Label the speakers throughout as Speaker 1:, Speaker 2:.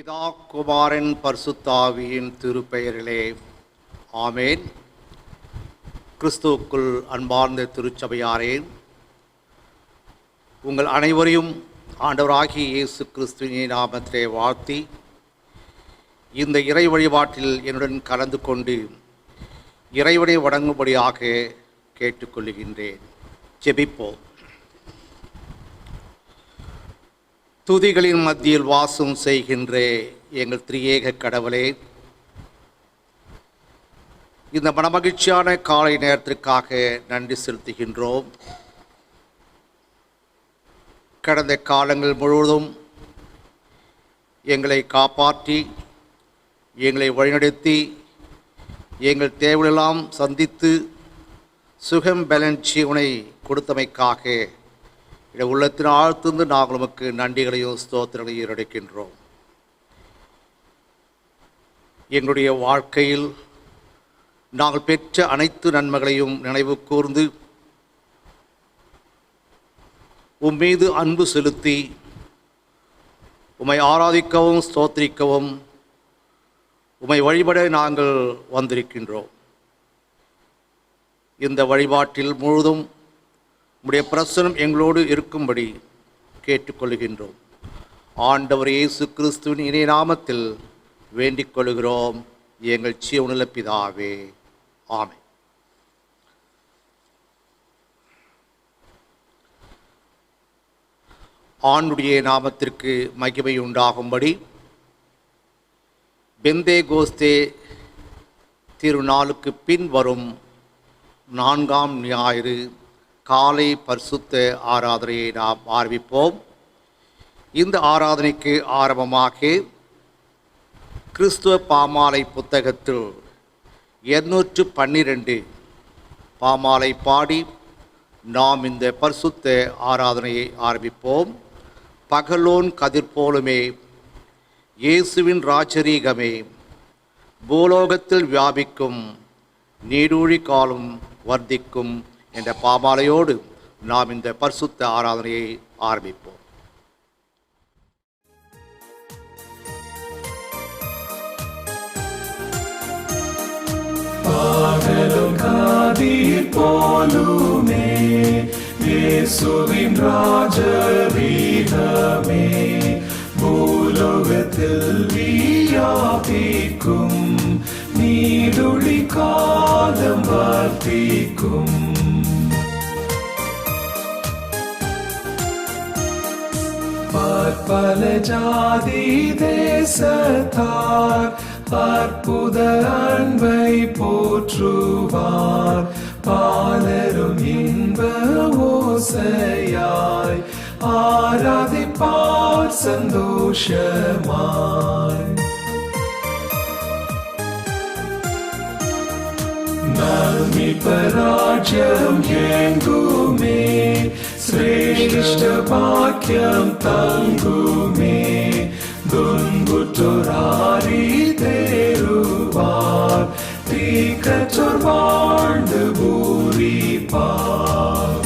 Speaker 1: பிதா குமாரன் பரிசுத்தாவியின் திருப்பெயரிலே ஆமேன். கிறிஸ்துவுக்குள் அன்பார்ந்த திருச்சபையாரே, உங்கள் அனைவரையும் ஆண்டவராகிய இயேசு கிறிஸ்துவின் நாமத்திலே வாழ்த்தி இந்த இறை வழிபாட்டில் என்னுடன் கலந்து கொண்டு இறைவனை வணங்கும்படியாக கேட்டுக்கொள்கின்றேன். ஜெபிப்போம். துதிகளின் மத்தியில் வாசம் செய்கின்ற எங்கள் திரியேக கடவுளே, இந்த மனமகிழ்ச்சியான காலை நேரத்திற்காக நன்றி செலுத்துகின்றோம். கடந்த காலங்கள் முழுவதும் எங்களை காப்பாற்றி, எங்களை வழிநடத்தி, எங்கள் தேவையெல்லாம் சந்தித்து சுகம் பலன் ஜீவனை கொடுத்தமைக்காக உள்ளத்தின் ஆழ்த்திருந்து நாங்கள் உமக்கு நன்றிகளையும் ஸ்தோத்திரங்களையும் ஏறெடுக்கின்றோம். எங்களுடைய வாழ்க்கையில் நாங்கள் பெற்ற அனைத்து நன்மைகளையும் நினைவு கூர்ந்து உம்மீது அன்பு செலுத்தி உம்மை ஆராதிக்கவும் ஸ்தோத்திரிக்கவும் உம்மை வழிபட நாங்கள் வந்திருக்கின்றோம். இந்த வழிபாட்டில் முழுதும் உம்முடைய பிரசன்னம் எங்களோடு இருக்கும்படி கேட்டுக்கொள்கின்றோம். ஆண்டவர் இயேசு கிறிஸ்துவின் இனிய நாமத்தில் வேண்டிக் கொள்கிறோம் எங்கள் ஜீவனுள்ள பிதாவே, ஆமென். ஆண்டுடைய நாமத்திற்கு மகிமை உண்டாகும்படி பெந்தேகோஸ்தே திருநாளுக்கு பின் வரும் 4ஆம் ஞாயிறு காலை பரிசுத்த ஆராதனையை நாம் ஆரம்பிப்போம். இந்த ஆராதனைக்கு ஆரம்பமாக கிறிஸ்துவ பாமாலை புத்தகத்தில் 212 பாமாலை பாடி நாம் இந்த பரிசுத்த ஆராதனையை ஆரம்பிப்போம். பகலோன் கதிர் போலுமே, இயேசுவின் ராஜரீகமே, பூலோகத்தில் வியாபிக்கும், நீடூழி காலம் வர்த்திக்கும் என்ற பாமாலையோடு நாம் இந்த பரிசுத்த ஆராதனையை ஆரம்பிப்போம்.
Speaker 2: பகலும் கதிர் போலுமே, இயேசுவின் ராஜரீகமே, பூலோகத்தில் வியாபிக்கும், நீடுழி காலம் வர்த்திக்கும். பற்பல ஜாதி தேசத்தார் அற்புத அன்பை போற்றுவார், பாலரும் இன்ப ஓசையாய் ஆராதிப்பார் சந்தோஷமாய். நல்மிப்பராஜ்யம் எங்குமே, சிரேஷ்ட பாக்கியம் தங்குமே, துன்புற்றோராரி தேருவார், தீக்கற்றோர் வாழ்ந்து பூரிப்பார்.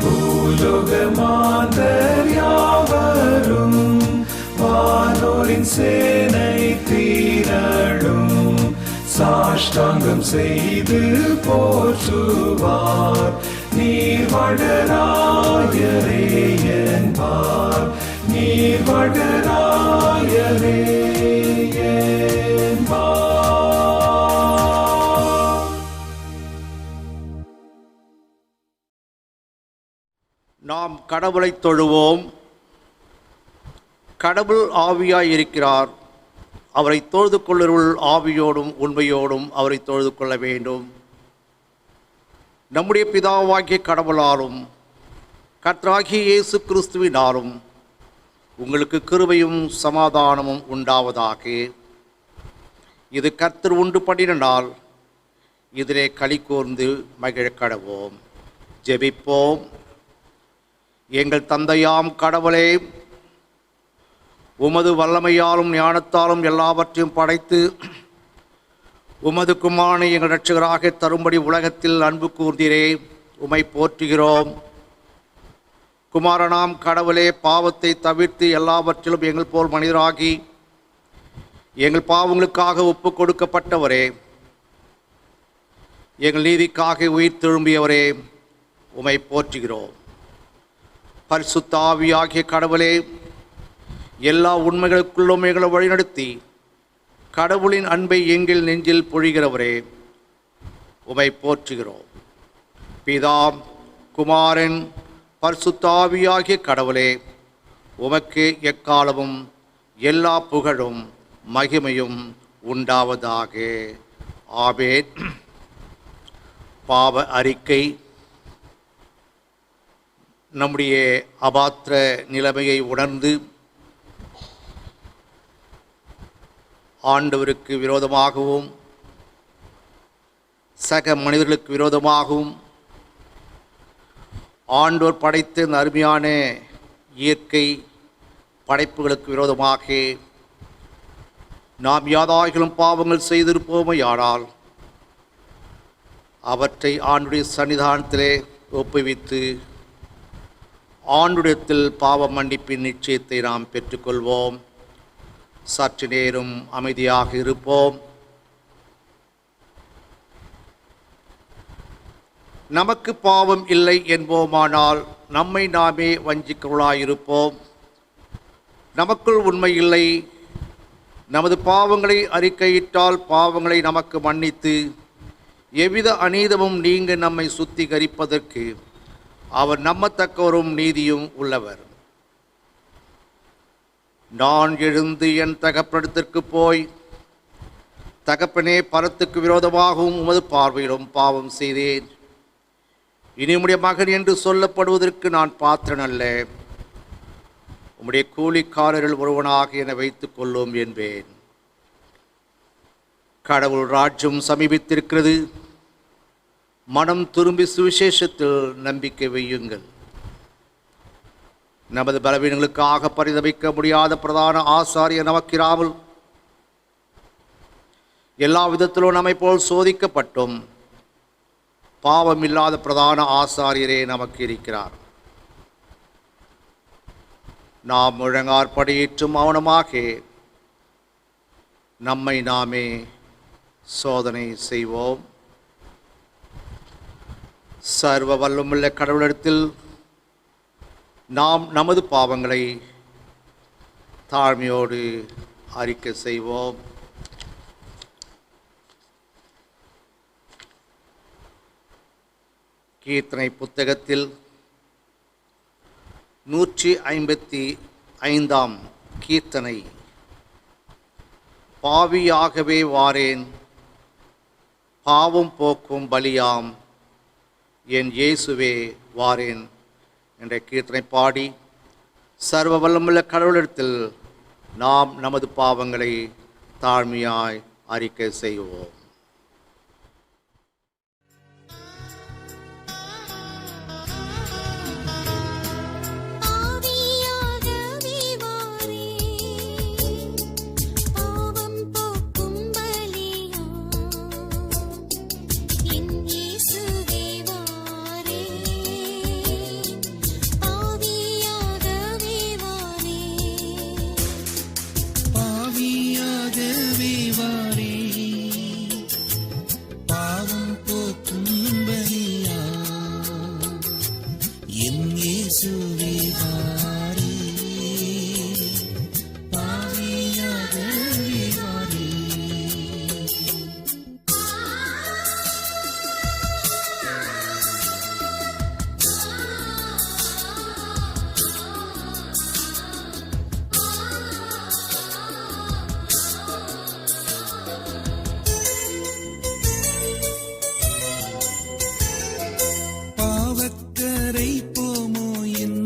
Speaker 2: பூலோக மாந்தர் யாவரும், வானோரின் சேனை தீரடும், சாஷ்டாங்கம் செய்து போற்றுவார், நீர் வளராயரே என்பார், நீர் வளராயரே என்பார்.
Speaker 1: நாம் கடவுளை தொழுவோம். கடவுள் ஆவியாய் இருக்கிறார். அவரை தொழுது கொள்ளுவர்கள் ஆவியோடும் உண்மையோடும் அவரை தொழுது கொள்ள வேண்டும். நம்முடைய பிதாவாகிய கடவுளாலும் கர்த்தராகிய இயேசு கிறிஸ்துவினாலும் உங்களுக்கு கிருபையும் சமாதானமும் உண்டாவதாக. இது கர்த்தர் உண்டு பண்ணின நாள், இதிலே களி கூர்ந்து மகிழ கடவோம். ஜெபிப்போம். எங்கள் தந்தையாம் கடவுளே, உமது வல்லமையாலும் ஞானத்தாலும் எல்லாவற்றையும் படைத்து உமது குமாரனை எங்கள் இரட்சகராக தரும்படி உலகத்தில் அன்பு கூர்ந்தீரே, உம்மை போற்றுகிறோம். குமாரனாம் கடவுளே, பாவத்தை தவிர்த்து எல்லாவற்றிலும் எங்கள் போல் மனிதராகி எங்கள் பாவங்களுக்காக ஒப்பு கொடுக்கப்பட்டவரே, எங்கள் நீதிக்காக உயிர் திரும்பியவரே, உம்மை போற்றுகிறோம். பரிசுத்த ஆவியாகிய கடவுளே, எல்லா உண்மைகளுக்குள்ளும் எங்களை வழிநடத்தி கடவுளின் அன்பை எங்கள் நெஞ்சில் பொழிகிறவரே, உம்மை போற்றுகிறோம். பிதா, குமாரன், பரிசுத்த ஆவியாகிய கடவுளே, உமக்கு எக்காலமும் எல்லா புகழும் மகிமையும் உண்டாவதாக. ஆமென். பாவ அறிக்கை. நம்முடைய அபாத்திர நிலைமையை உணர்ந்து ஆண்டவருக்கு விரோதமாகவும் சக மனிதர்களுக்கு விரோதமாகவும் ஆண்டவர் படைத்த இந்த அருமையான இயற்கை படைப்புகளுக்கு விரோதமாக நாம் யாதாகிலும் பாவங்கள் செய்திருப்போமையானால் அவற்றை ஆண்டுடைய சன்னிதானத்திலே ஒப்புவித்து ஆண்டுடையத்தில் பாவ மன்னிப்பின் நிச்சயத்தை நாம் பெற்றுக்கொள்வோம். சற்று நேரம் அமைதியாக இருப்போம். நமக்கு பாவம் இல்லை என்போமானால் நம்மை நாமே வஞ்சிக்கிறவர்களாயிருப்போம். நமக்குள் உண்மை இல்லை. நமது பாவங்களை அறிக்கையிட்டால் பாவங்களை நமக்கு மன்னித்து எவ்வித அநீதமும் நீங்க நம்மை சுத்திகரிப்பதற்கு அவர் நம்பத்தக்கவரும் நீதியும் உள்ளவர். நான் எழுந்து என் தகப்பனிடத்திற்கு போய், தகப்பனே, பரத்துக்கு விரோதமாகவும் உமது பார்வையிலும் பாவம் செய்தேன். இனி உம்முடைய மகன் என்று சொல்லப்படுவதற்கு நான் பாத்திரன் அல்ல. உம்முடைய கூலிக்காரர்கள் ஒருவனாக என வைத்துக் கொள்ளும் என்பேன். கடவுள் ராஜ்யம் சமீபித்திருக்கிறது. மனம் திரும்பி சுவிசேஷத்தில் நம்பிக்கை வையுங்கள். நமது பலவீனங்களுக்காக பரிதபிக்க முடியாத பிரதான ஆசாரியர் நமக்கிராமல் எல்லா விதத்திலும் நம்மை போல் சோதிக்கப்பட்டும் பாவமில்லாத பிரதான ஆசாரியரே நமக்கு இருக்கிறார். நாம் முழங்காற்படியிட்டு மௌனமாக நம்மை நாமே சோதனை செய்வோம். சர்வ வல்லமுள்ள கடவுளிடத்தில் நாம் நமது பாவங்களை தாழ்மையோடு அறிக்கை செய்வோம். கீர்த்தனை புத்தகத்தில் 155 கீர்த்தனை. பாவியாகவே வாரேன், பாவம் போக்கும் பலியாம் என் இயேசுவே வாரேன் என்ற கீர்த்தனை பாடி சர்வ வல்லமுள்ள கடவுளிடத்தில் நாம் நமது பாவங்களை தாழ்மையாய் அறிக்கை செய்வோம்.
Speaker 3: பாவக்கரை போமோ என்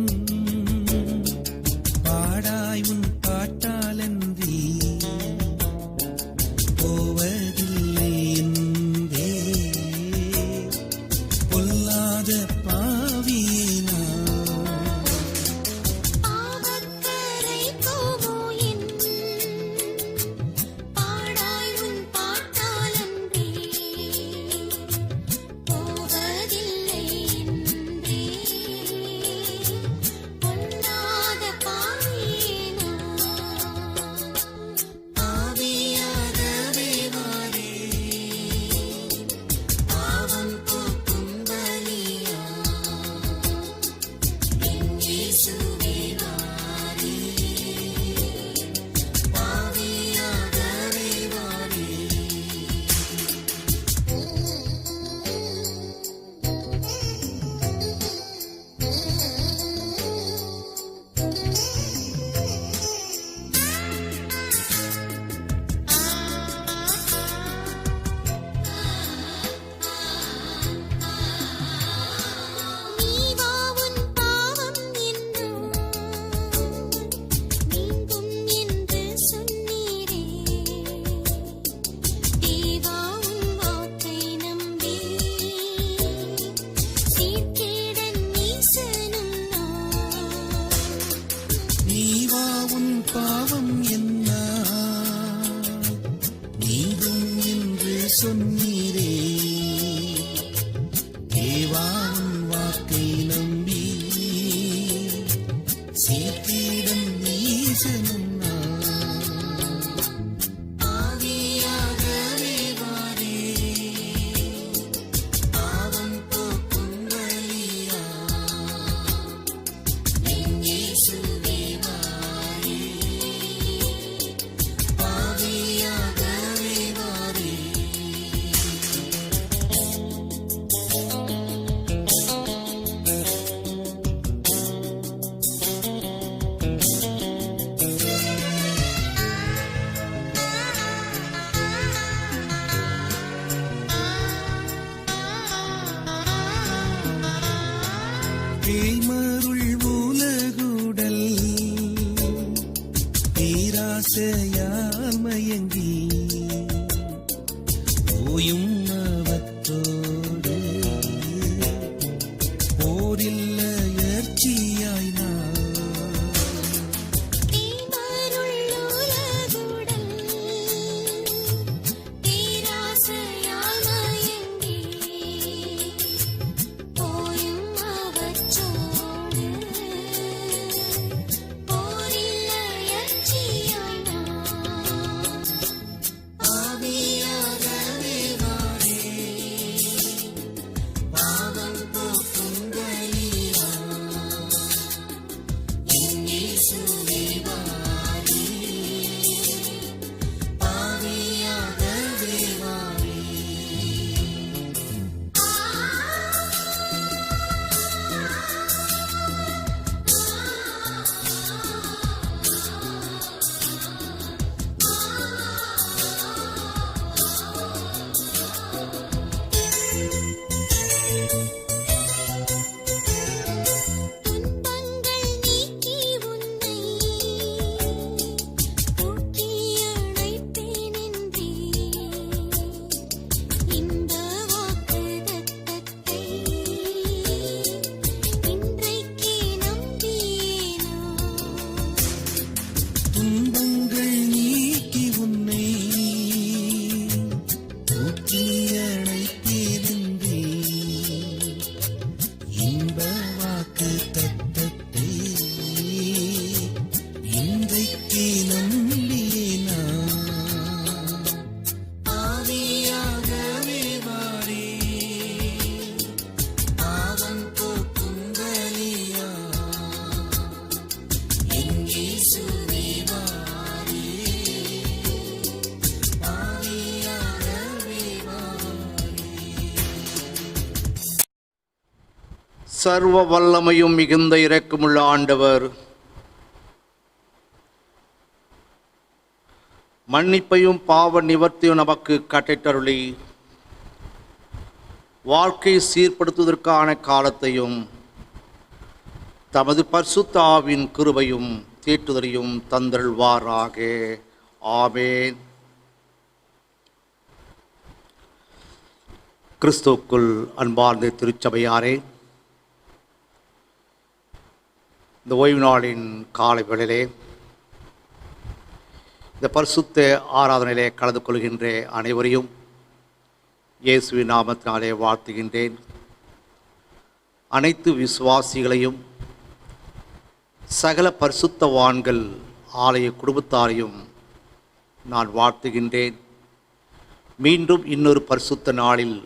Speaker 1: சர்வ வல்லமையும் மிகுந்த இரக்கமுள்ள ஆண்டவர் மன்னிப்பையும் பாவ நிவர்த்தியும் நமக்கு கட்டித்தருளி வாழ்க்கை சீர்படுத்துவதற்கான காலத்தையும் தமது பரிசுத்த ஆவின் கிருபையும் தேற்றுதலையும் தந்தருள்வாராக. ஆமென். கிறிஸ்துவுக்குள் அன்பார்ந்த திருச்சபையாரே, இந்த ஓய்வு நாளின் காலை வேளையிலே இந்த பரிசுத்த ஆராதனையிலே கலந்து கொள்கின்ற அனைவரையும் இயேசுவின் நாமத்தினாலே வாழ்த்துகின்றேன். அனைத்து விசுவாசிகளையும் சகல பரிசுத்தவான்கள் ஆலய குடும்பத்தாரையும் நான் வாழ்த்துகின்றேன். மீண்டும் இன்னொரு பரிசுத்த நாளில்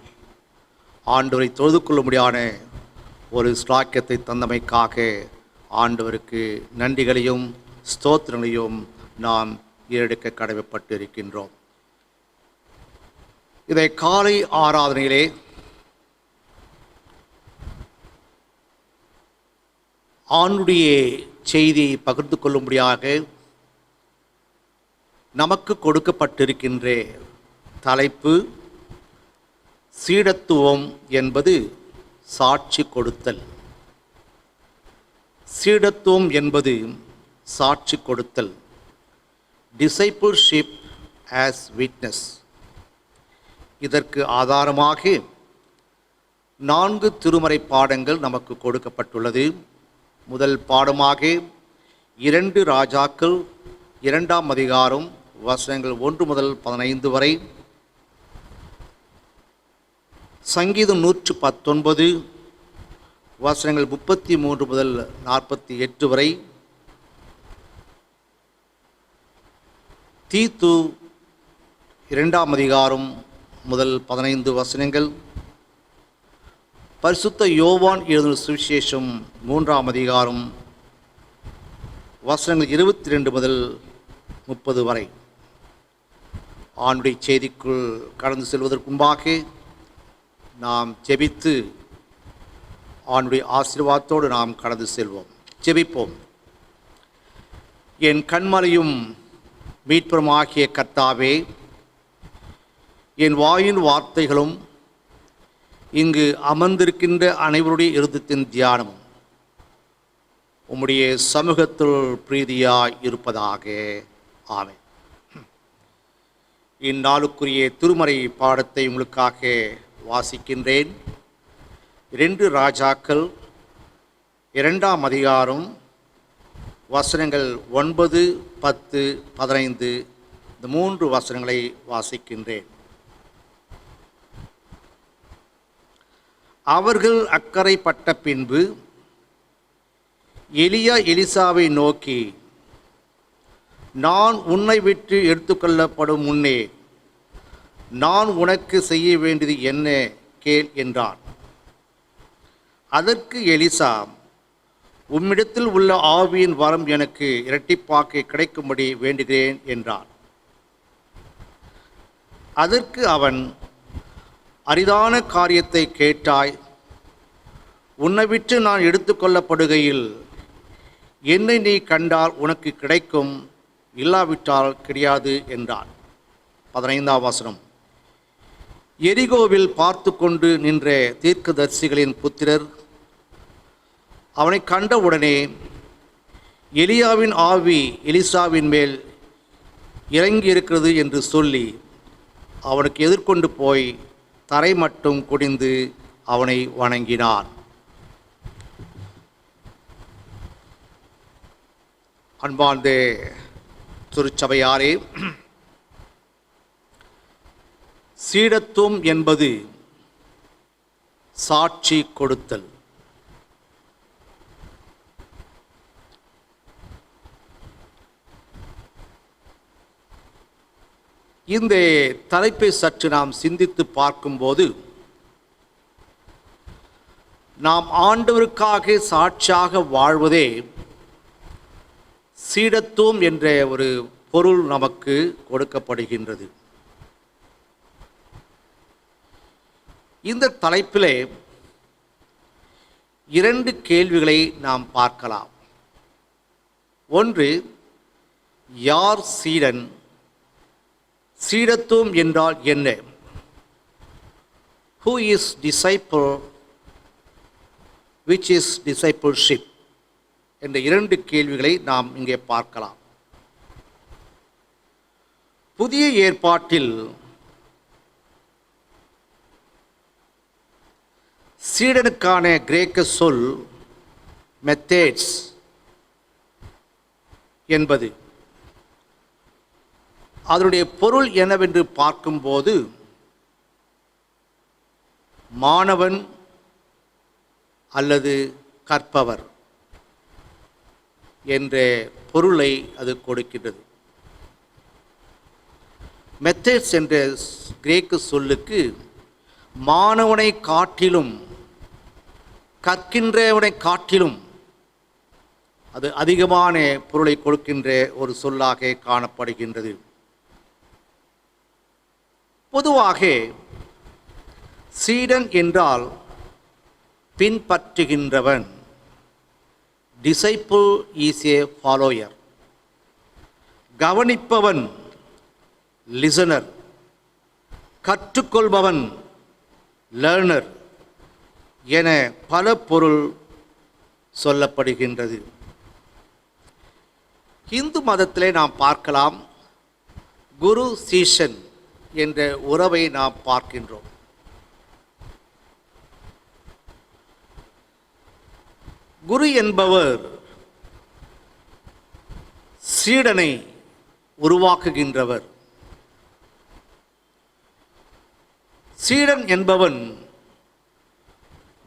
Speaker 1: ஆண்டவரை தொழுது கொள்ளும்படியான ஒரு ஸ்லாக்கியத்தை தந்தமைக்காக ஆண்டவருக்கு நன்றிகளையும் ஸ்தோத்திரங்களையும் நாம் ஏறெடுக்க கடமைப்பட்டு இருக்கின்றோம். இதை காலை ஆராதனையிலே ஆண்டுடைய செய்தியை பகிர்ந்து கொள்ளும்படியாக நமக்கு கொடுக்கப்பட்டிருக்கின்ற தலைப்பு சீடத்துவம் என்பது சாட்சி கொடுத்தல். சீடத்துவம் என்பது சாட்சி கொடுத்தல். Discipleship as witness. இதற்கு ஆதாரமாக 4 திருமறை பாடங்கள் நமக்கு கொடுக்கப்பட்டுள்ளது. முதல் பாடமாக 2 ராஜாக்கள் 2ஆம் அதிகாரம் வசனங்கள் 1 முதல் 15 வரை, சங்கீதம் 119 வசனங்கள் 33 முதல் 48 வரை, தீத்து 2ஆம் அதிகாரம் முதல் 15 வசனங்கள், பரிசுத்த யோவான் எழுதின சுவிசேஷம் 3ஆம் அதிகாரம் வசனங்கள் 22 முதல் 30 வரை. ஆண்டுடைய செய்திக்குள் கடந்து செல்வதற்கு முன்பாக நாம் ஜெபித்து ஆண்டுடைய ஆசீர்வாதத்தோடு நாம் கடந்து செல்வோம். ஜெபிப்போம். என் கண்மலையும் மீட்பருமாகிய கர்த்தாவே, என் வாயின் வார்த்தைகளும் இங்கு அமர்ந்திருக்கின்ற அனைவருடைய இருதயத்தின் தியானமும் உம்முடைய சமூகத்தில் பிரீதியாய் இருப்பதாக. ஆமென். இந்நாளுக்குரிய திருமறை பாடத்தை உங்களுக்காக வாசிக்கின்றேன். 2 ராஜாக்கள் 2ஆம் அதிகாரம் வசனங்கள் 9, 10, 15 இந்த 3 வசனங்களை வாசிக்கின்றேன். அவர்கள் அக்கறைப்பட்ட பின்பு எலியா எலிசாவை நோக்கி, நான் உன்னை விட்டு எடுத்துக்கொள்ளப்படும் முன்னே நான் உனக்கு செய்ய வேண்டியது என்ன கேள் என்றான். அதற்கு எலிசா, உம்மிடத்தில் உள்ள ஆவியின் வரம் எனக்கு இரட்டிப்பாக கிடைக்கும்படி வேண்டுகிறேன் என்றான். அதற்கு அவன், அரிதான காரியத்தை கேட்டாய். உன்னை விட்டு நான் எடுத்துக்கொள்ளப்படுகையில் என்னை நீ கண்டால் உனக்கு கிடைக்கும், இல்லாவிட்டால் கிடையாது என்றான். 15ஆம் வசனம். எரிகோவில் பார்த்து கொண்டு நின்ற தீர்க்கதரிசிகளின் புத்திரர் அவனை கண்டவுடனே எலியாவின் ஆவி எலிசாவின் மேல் இறங்கியிருக்கிறது என்று சொல்லி அவனுக்கு எதிர்கொண்டு போய் தரை மட்டும் குனிந்து அவனை வணங்கினான். அன்பார்ந்த திருச்சபையாரே, சீடத்துவம் என்பது சாட்சி கொடுத்தல். இந்த தலைப்பை சற்று நாம் சிந்தித்து பார்க்கும்போது, நாம் ஆண்டவருக்காக சாட்சியாக வாழ்வதே சீடத்துவம் என்ற ஒரு பொருள் நமக்கு கொடுக்கப்படுகின்றது. இந்த தலைப்பிலே 2 கேள்விகளை நாம் பார்க்கலாம். ஒன்று, யார் சீடன்? சீடத்துவம் என்றால் என்ன? Who is disciple? Which is discipleship? என்ற 2 கேள்விகளை நாம் இங்கே பார்க்கலாம். புதிய ஏற்பாட்டில் சீடனுக்கான கிரேக்க சொல் மெத்தேட்ஸ் என்பது. அதனுடைய பொருள் என்னவென்று பார்க்கும்போது, மாணவன் அல்லது கற்பவர் என்ற பொருளை அது கொடுக்கின்றது. மெத்தட்ஸ் என்ற கிரேக்க சொல்லுக்கு மாணவனை காட்டிலும் கற்கின்றவனை காட்டிலும் அது அதிகமான பொருளை கொடுக்கின்ற ஒரு சொல்லாக காணப்படுகின்றது. பொதுவாக சீடன் என்றால் பின்பற்றுகின்றவன். Disciple is a follower. கவனிப்பவன் லிசனர். கற்றுக்கொள்பவன் லேர்னர் என பல பொருள் சொல்லப்படுகின்றது. இந்து மதத்திலே நாம் பார்க்கலாம், குரு சீஷன் என்ற உறவை நாம் பார்க்கின்றோம். குரு என்பவர் சீடனை உருவாக்குகின்றவர். சீடன் என்பவன்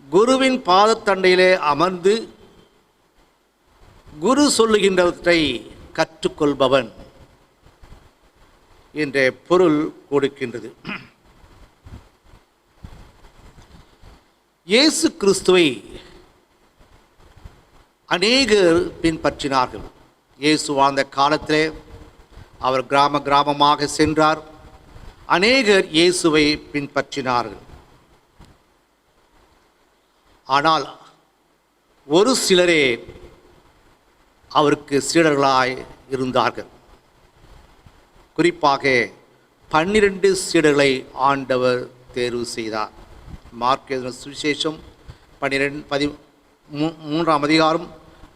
Speaker 1: குருவின் பாதத்தண்டையிலே அமர்ந்து குரு சொல்லுகின்றவற்றை கற்றுக்கொள்பவன் என்ற பொருள் கொடுக்கின்றது. இயேசு கிறிஸ்துவை அநேகர் பின்பற்றினார்கள். இயேசு வாழ்ந்த காலத்திலே அவர் கிராமமாக சென்றார். அநேகர் இயேசுவை பின்பற்றினார்கள். ஆனால் ஒரு சிலரே அவருக்கு சீடர்களாய் இருந்தார்கள். குறிப்பாக 12 சீடர்களை ஆண்டவர் தேர்வு செய்தார். மார்க் எழுதின சுவிசேஷம் 13ஆம் அதிகாரம்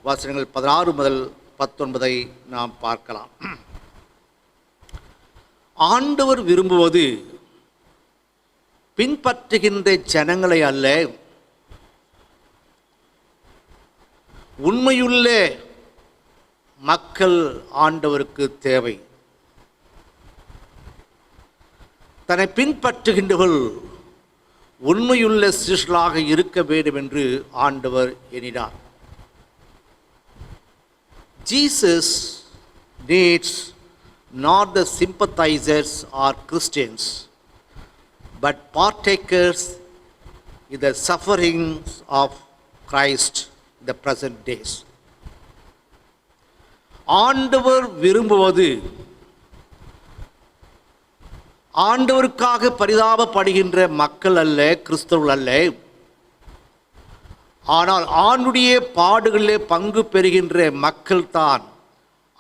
Speaker 1: வசனங்கள் 16 முதல் 19 நாம் பார்க்கலாம். ஆண்டவர் விரும்புவது பின்பற்றுகின்ற ஜனங்களை அல்ல, உண்மையுள்ள மக்கள் ஆண்டவருக்கு தேவை. தன்னை பின்பற்றுகின்றவர்கள் உண்மையுள்ள சீஷர்களாக இருக்க வேண்டும் என்று ஆண்டவர் எண்ணினார். Jesus needs not the sympathizers or Christians, but partakers in the sufferings of Christ in the present days. ஆண்டவர் விரும்புவது ஆண்டவருக்காக பரிதாபப்படுகின்ற மக்கள் அல்ல, கிறிஸ்தவர்கள் அல்ல. ஆனால் ஆண்டுடைய பாடுகளிலே பங்கு பெறுகின்ற மக்கள் தான்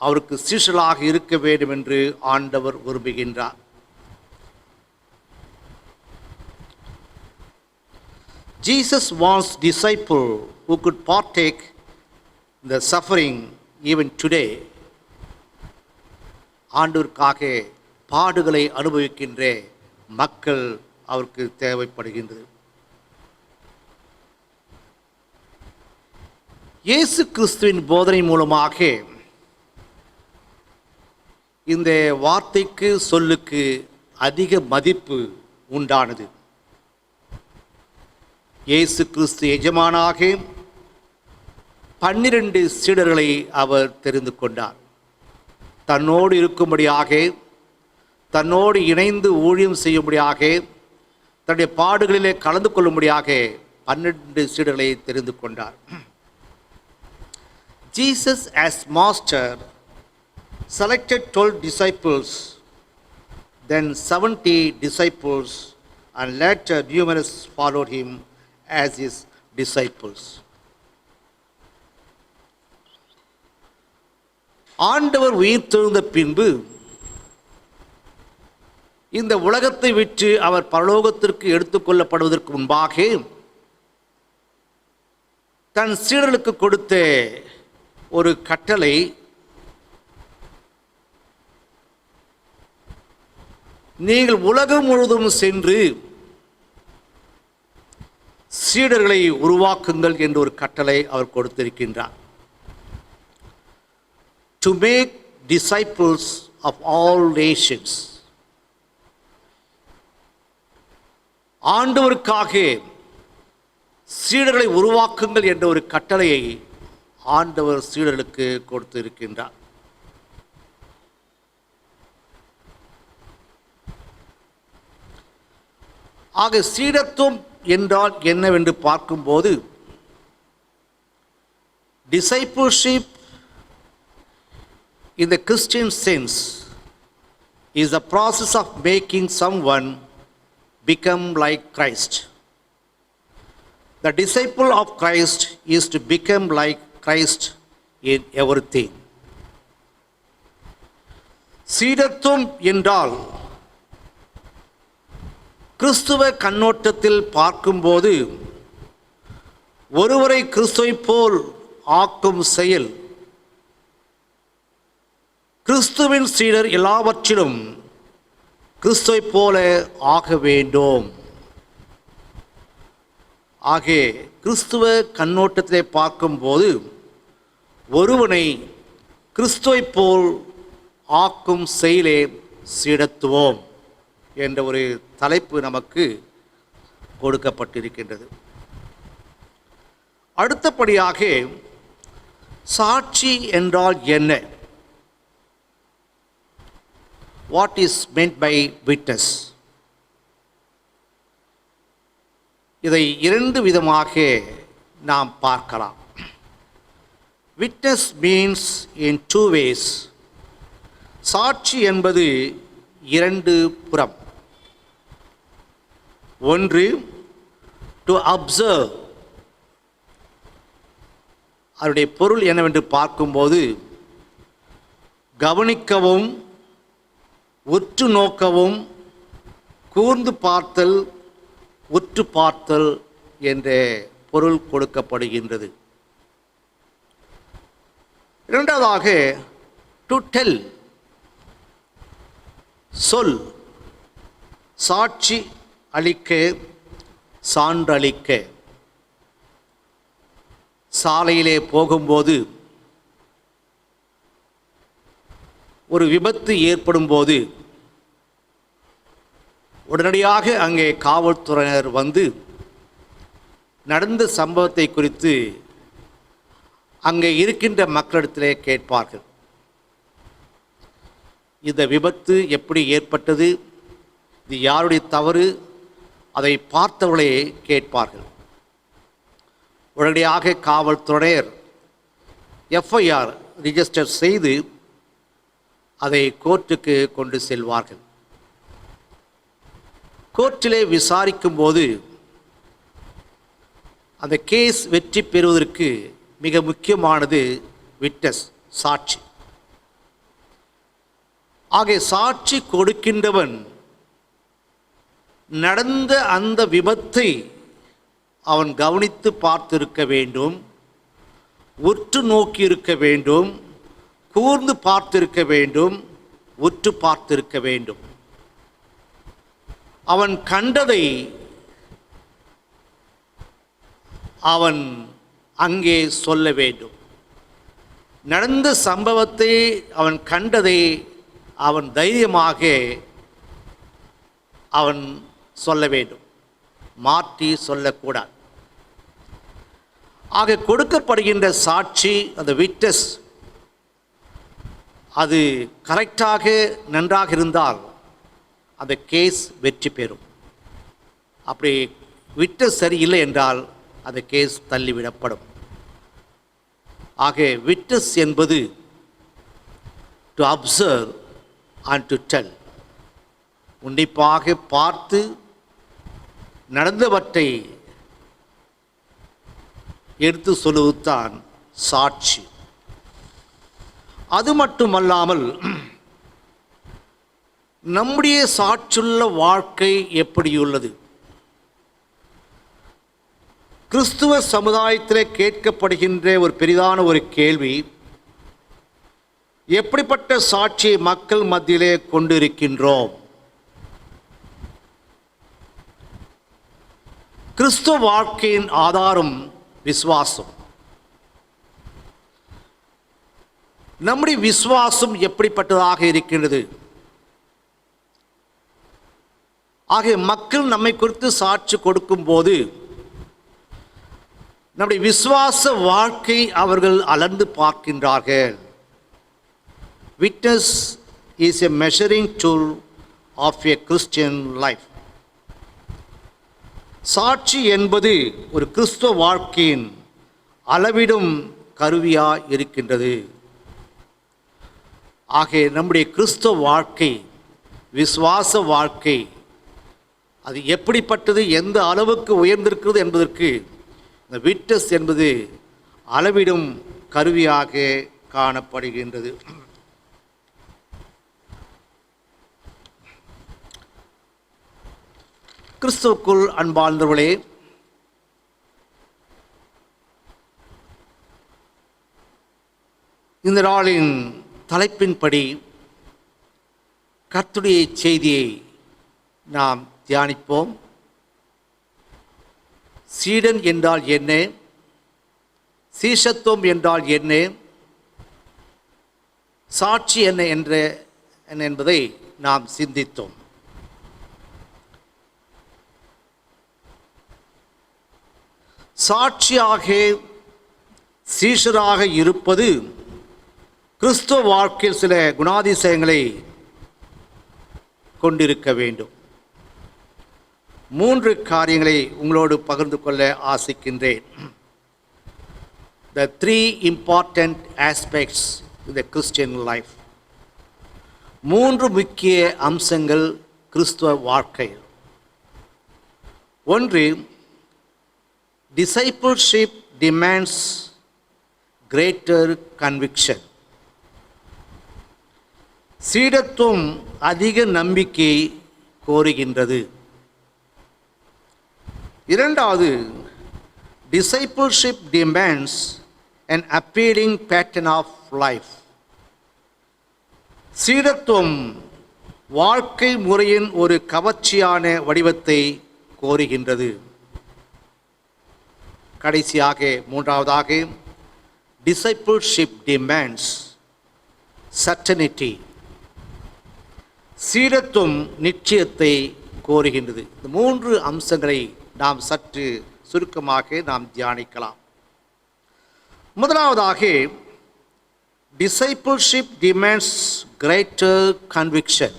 Speaker 1: அவருக்கு சீஷர்களாக இருக்க வேண்டும் என்று ஆண்டவர் விரும்புகின்றார். Jesus wants disciples who could partake in the suffering even today. ஆண்டவருக்காக பாடுகளை அனுபவிக்கின்ற மக்கள் அவருக்கு தேவைப்படுகின்றது. இயேசு கிறிஸ்துவின் போதனை மூலமாக இந்த வார்த்தைக்கு சொல்லுக்கு அதிக மதிப்பு உண்டானது. இயேசு கிறிஸ்து எஜமானாக 12 சீடர்களை அவர் தெரிந்து கொண்டார். தன்னோடு இருக்கும்படியாக, தன்னோடு இணைந்து ஊழியம் செய்யும்படியாக, தன்னுடைய பாடுகளிலே கலந்து கொள்ளும்படியாக 12 சீடர்களை தெரிந்து கொண்டார். Jesus as master selected 12 disciples, then 70 disciples, and later numerous followed him as his disciples. ஆண்டவர் உயிர்த்தெழுந்த பின்பு இந்த உலகத்தை விட்டு அவர் பரலோகத்திற்கு எடுத்துக்கொள்ளப்படுவதற்கு முன்பாக தன் சீடர்களுக்கு கொடுத்த ஒரு கட்டளை, நீங்கள் உலகம் முழுவதும் சென்று சீடர்களை உருவாக்குங்கள் என்ற ஒரு கட்டளை அவர் கொடுத்திருக்கின்றார். To make disciples of all nations. ஆண்டவருக்காக சீடர்களை உருவாக்குங்கள் என்ற ஒரு கட்டளையை ஆண்டவர் சீடர்களுக்கு கொடுத்திருக்கின்றார். ஆக சீடத்துவம் என்றால் என்னவென்று பார்க்கும்போது, discipleship in the Christian sense is the process of making someone become like Christ. The disciple of Christ is to become like Christ in everything. சீடத்துவம் என்றால் கிறிஸ்துவ கண்ணோட்டத்தில் பார்க்கும்போது ஒருவரை கிறிஸ்துவை போல் ஆக்கும் செயல். கிறிஸ்துவின் சீடர் எல்லாவற்றிலும் கிறிஸ்துவை போல ஆக வேண்டும். ஆகவே கிறிஸ்துவ கண்ணோட்டத்திலே பார்க்கும்போது ஒருவனை கிறிஸ்துவை போல் ஆக்கும் செயலே சீடத்துவம் என்ற ஒரு தலைப்பு நமக்கு கொடுக்கப்பட்டிருக்கின்றது. அடுத்தபடியாக சாட்சி என்றால் என்ன? What is meant by witness? இதை 2 விதமாக நாம் பார்க்கலாம். Witness means in 2 ways. சாட்சி என்பது 2 புறம். ஒன்று, to observe. அதனுடைய பொருள் என்னவென்று பார்க்கும்போது, கவனிக்கவும், உற்று நோக்கவும், கூர்ந்து பார்த்தல், உற்று பார்த்தல் என்ற பொருள் கொடுக்கப்படுகின்றது. இரண்டாவதாக டு டெல், சொல், சாட்சி அளிக்க, சான்றளிக்க. சாலையிலே போகும்போது, ஒரு விபத்து ஏற்படும் போது உடனடியாக அங்கே காவல்துறையினர் வந்து நடந்த சம்பவத்தை குறித்து அங்கே இருக்கின்ற மக்களிடத்திலே கேட்பார்கள். இந்த விபத்து எப்படி ஏற்பட்டது, இது யாருடைய தவறு, அதை பார்த்தவர்களே கேட்பார்கள். உடனடியாக காவல்துறையினர் எஃப்ஐஆர் ரிஜிஸ்டர் செய்து அதை கோர்ட்டுக்கு கொண்டு செல்வார்கள். கோர்ட்டிலே விசாரிக்கும் போது அந்த கேஸ் வெற்றி பெறுவதற்கு மிக முக்கியமானது விட்னஸ், சாட்சி. ஆக சாட்சி கொடுக்கின்றவன் நடந்த அந்த விபத்தை அவன் கவனித்து பார்த்திருக்க வேண்டும், உற்று நோக்கி இருக்க வேண்டும், கூர்ந்து பார்த்திருக்க வேண்டும், உற்று பார்த்திருக்க வேண்டும். அவன் கண்டதை அவன் அங்கே சொல்ல வேண்டும். நடந்த சம்பவத்தை அவன் கண்டதை அவன் தைரியமாக அவன் சொல்ல வேண்டும், மாற்றி சொல்லக்கூடாது. ஆக கொடுக்கப்படுகின்ற சாட்சி, அந்த விட்னஸ், அது கரெக்டாக நன்றாக இருந்தால் அந்த கேஸ் வெற்றி பெறும். அப்படி விட்னஸ் சரியில்லை என்றால் அந்த கேஸ் தள்ளிவிடப்படும். ஆக விட்னஸ் என்பது to observe and to tell, உன்னிப்பாக பார்த்து நடந்தவற்றை எடுத்து சொல்லுவதுதான் சாட்சி. அது மட்டுமல்லாமல் நம்முடைய சாட்சியுள்ள வாழ்க்கை எப்படியுள்ளது? கிறிஸ்துவ சமுதாயத்தில் கேட்கப்படுகின்ற ஒரு பெரிதான ஒரு கேள்வி, எப்படிப்பட்ட சாட்சியை மக்கள் மத்தியிலே கொண்டிருக்கின்றோம்? கிறிஸ்துவ வாழ்க்கையின் ஆதாரம் விசுவாசம். நம்முடைய விசுவாசம் எப்படிப்பட்டதாக இருக்கின்றது? ஆகிய மக்கள் நம்மை குறித்து சாட்சி கொடுக்கும் போது நம்முடைய விசுவாச வாழ்க்கை அவர்கள் அளந்து பார்க்கின்றார்கள். Witness is a measuring tool of a Christian life. சாட்சி என்பது ஒரு கிறிஸ்துவ வாழ்க்கையின் அளவிடும் கருவியாக இருக்கின்றது. ஆக நம்முடைய கிறிஸ்துவ வாழ்க்கை, விசுவாச வாழ்க்கை, அது எப்படிப்பட்டது, எந்த அளவுக்கு உயர்ந்திருக்கிறது என்பதற்கு இந்த விட்னஸ் என்பது அளவிடும் கருவியாக காணப்படுகின்றது. கிறிஸ்துவுக்குள் அன்பார்ந்தவர்களே, இந்த நாளின் தலைப்பின்படி கர்த்தருடைய செய்தியை நாம் தியானிப்போம். சீடன் என்றால் என்ன? சீஷத்துவம் என்றால் என்ன? சாட்சி என்ன என்பதை நாம் சிந்தித்தோம். சாட்சியாக, சீஷராக இருப்பது கிறிஸ்துவ வாழ்க்கையில் சில குணாதிசயங்களை கொண்டிருக்க வேண்டும். 3 காரியங்களை உங்களோடு பகிர்ந்து கொள்ள ஆசிக்கின்றேன். The 3 important aspects in the Christian life. 3 முக்கிய அம்சங்கள் கிறிஸ்துவ வாழ்க்கையில். 1, discipleship demands greater conviction. சீடத்துவம் அதிக நம்பிக்கை கோருகின்றது. 2, discipleship demands an appealing pattern of life. சீடத்துவம் வாழ்க்கை முறையின் ஒரு கவர்ச்சியான வடிவத்தை கோருகின்றது. கடைசியாக 3வதாக, discipleship demands certainty. சீடத்துவம் நிச்சயத்தை கோருகின்றது. இந்த 3 அம்சங்களை நாம் சற்று சுருக்கமாக நாம் தியானிக்கலாம். முதலாவதாக, discipleship demands greater conviction.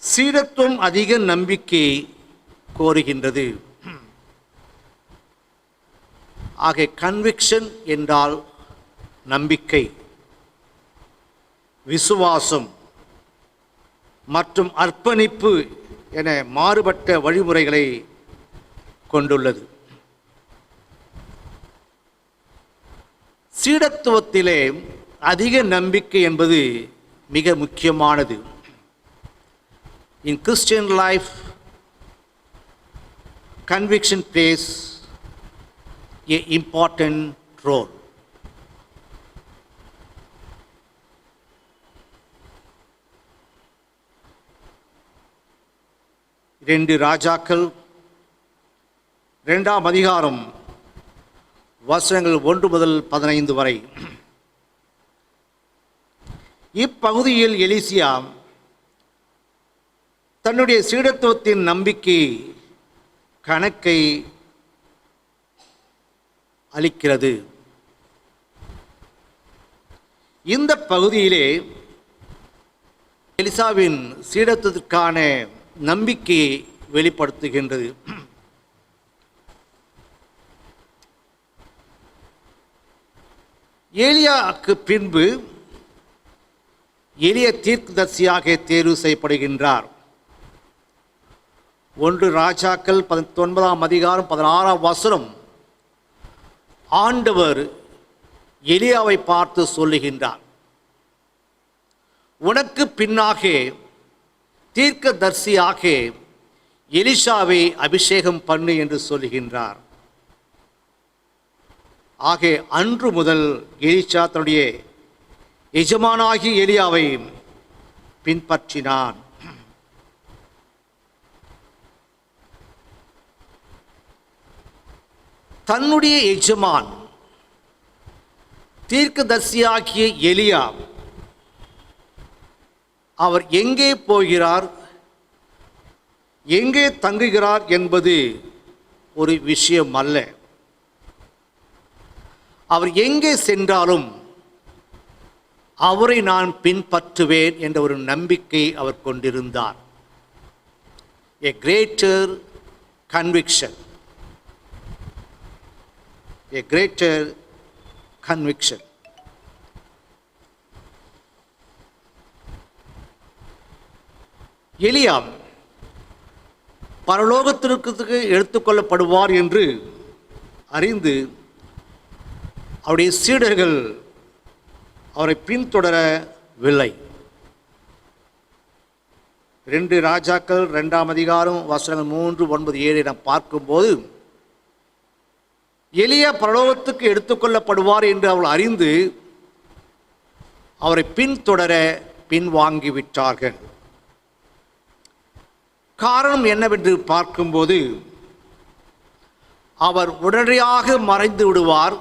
Speaker 1: சீடத்துவம் அதிக நம்பிக்கை கோருகின்றது. ஆக கன்விக்ஷன் என்றால் நம்பிக்கை, விசுவாசம் மற்றும் அர்ப்பணிப்பு என மாறுபட்ட வழிமுறைகளை கொண்டுள்ளது. சீடத்துவத்திலே அதிக நம்பிக்கை என்பது மிக முக்கியமானது. In Christian life, conviction plays an important role. ரெண்டு ராஜாக்கள் 2ஆம் அதிகாரம் வசனங்கள் 1 முதல் 15 வரை. இப்பகுதியில் எலிசியா தன்னுடைய சீடத்துவத்தின் நம்பிக்கை கணக்கை அளிக்கிறது. இந்த பகுதியிலே எலிசாவின் சீடத்துவத்திற்கான நம்பிக்கையை வெளிப்படுத்துகின்றது. ஏலியாவுக்கு பின்பு எலியா தீர்க்கதரிசியாக தேர்வு செய்யப்படுகின்றார். 1 ராஜாக்கள் 19ஆம் அதிகாரம் 16ஆம் வசனம் ஆண்டவர் எலியாவை பார்த்து சொல்லுகின்றார், உனக்கு பின்னாக தீர்க்கதரிசியாக எலிசாவை அபிஷேகம் பண்ணு என்று சொல்லுகின்றார். ஆக அன்று முதல் எலிசா தன்னுடைய எஜமானாகி எலியாவை பின்பற்றினான். தன்னுடைய எஜமான் தீர்க்கதரிசியாகிய எலியா அவர் எங்கே போகிறார், எங்கே தங்குகிறார் என்பது ஒரு விஷயம் அல்ல. அவர் எங்கே சென்றாலும் அவரை நான் பின்பற்றுவேன் என்ற ஒரு நம்பிக்கை அவர் கொண்டிருந்தார். A greater conviction. A greater conviction. எலியா பரலோகத்திற்கு எடுத்துக்கொள்ளப்படுவார் என்று அறிந்து அவருடைய சீடர்கள் அவரை பின்தொடரவில்லை. 2 ராஜாக்கள் 2ஆம் அதிகாரம் வசனங்கள் 3, 9, 7 நாம் பார்க்கும்போது எலியா பரலோகத்துக்கு எடுத்துக்கொள்ளப்படுவார் என்று அவர்கள் அறிந்து அவரை பின்தொடர பின்வாங்கிவிட்டார்கள். காரணம் என்னவென்று பார்க்கும்போது அவர் உடனடியாக மறைந்து விடுவார்.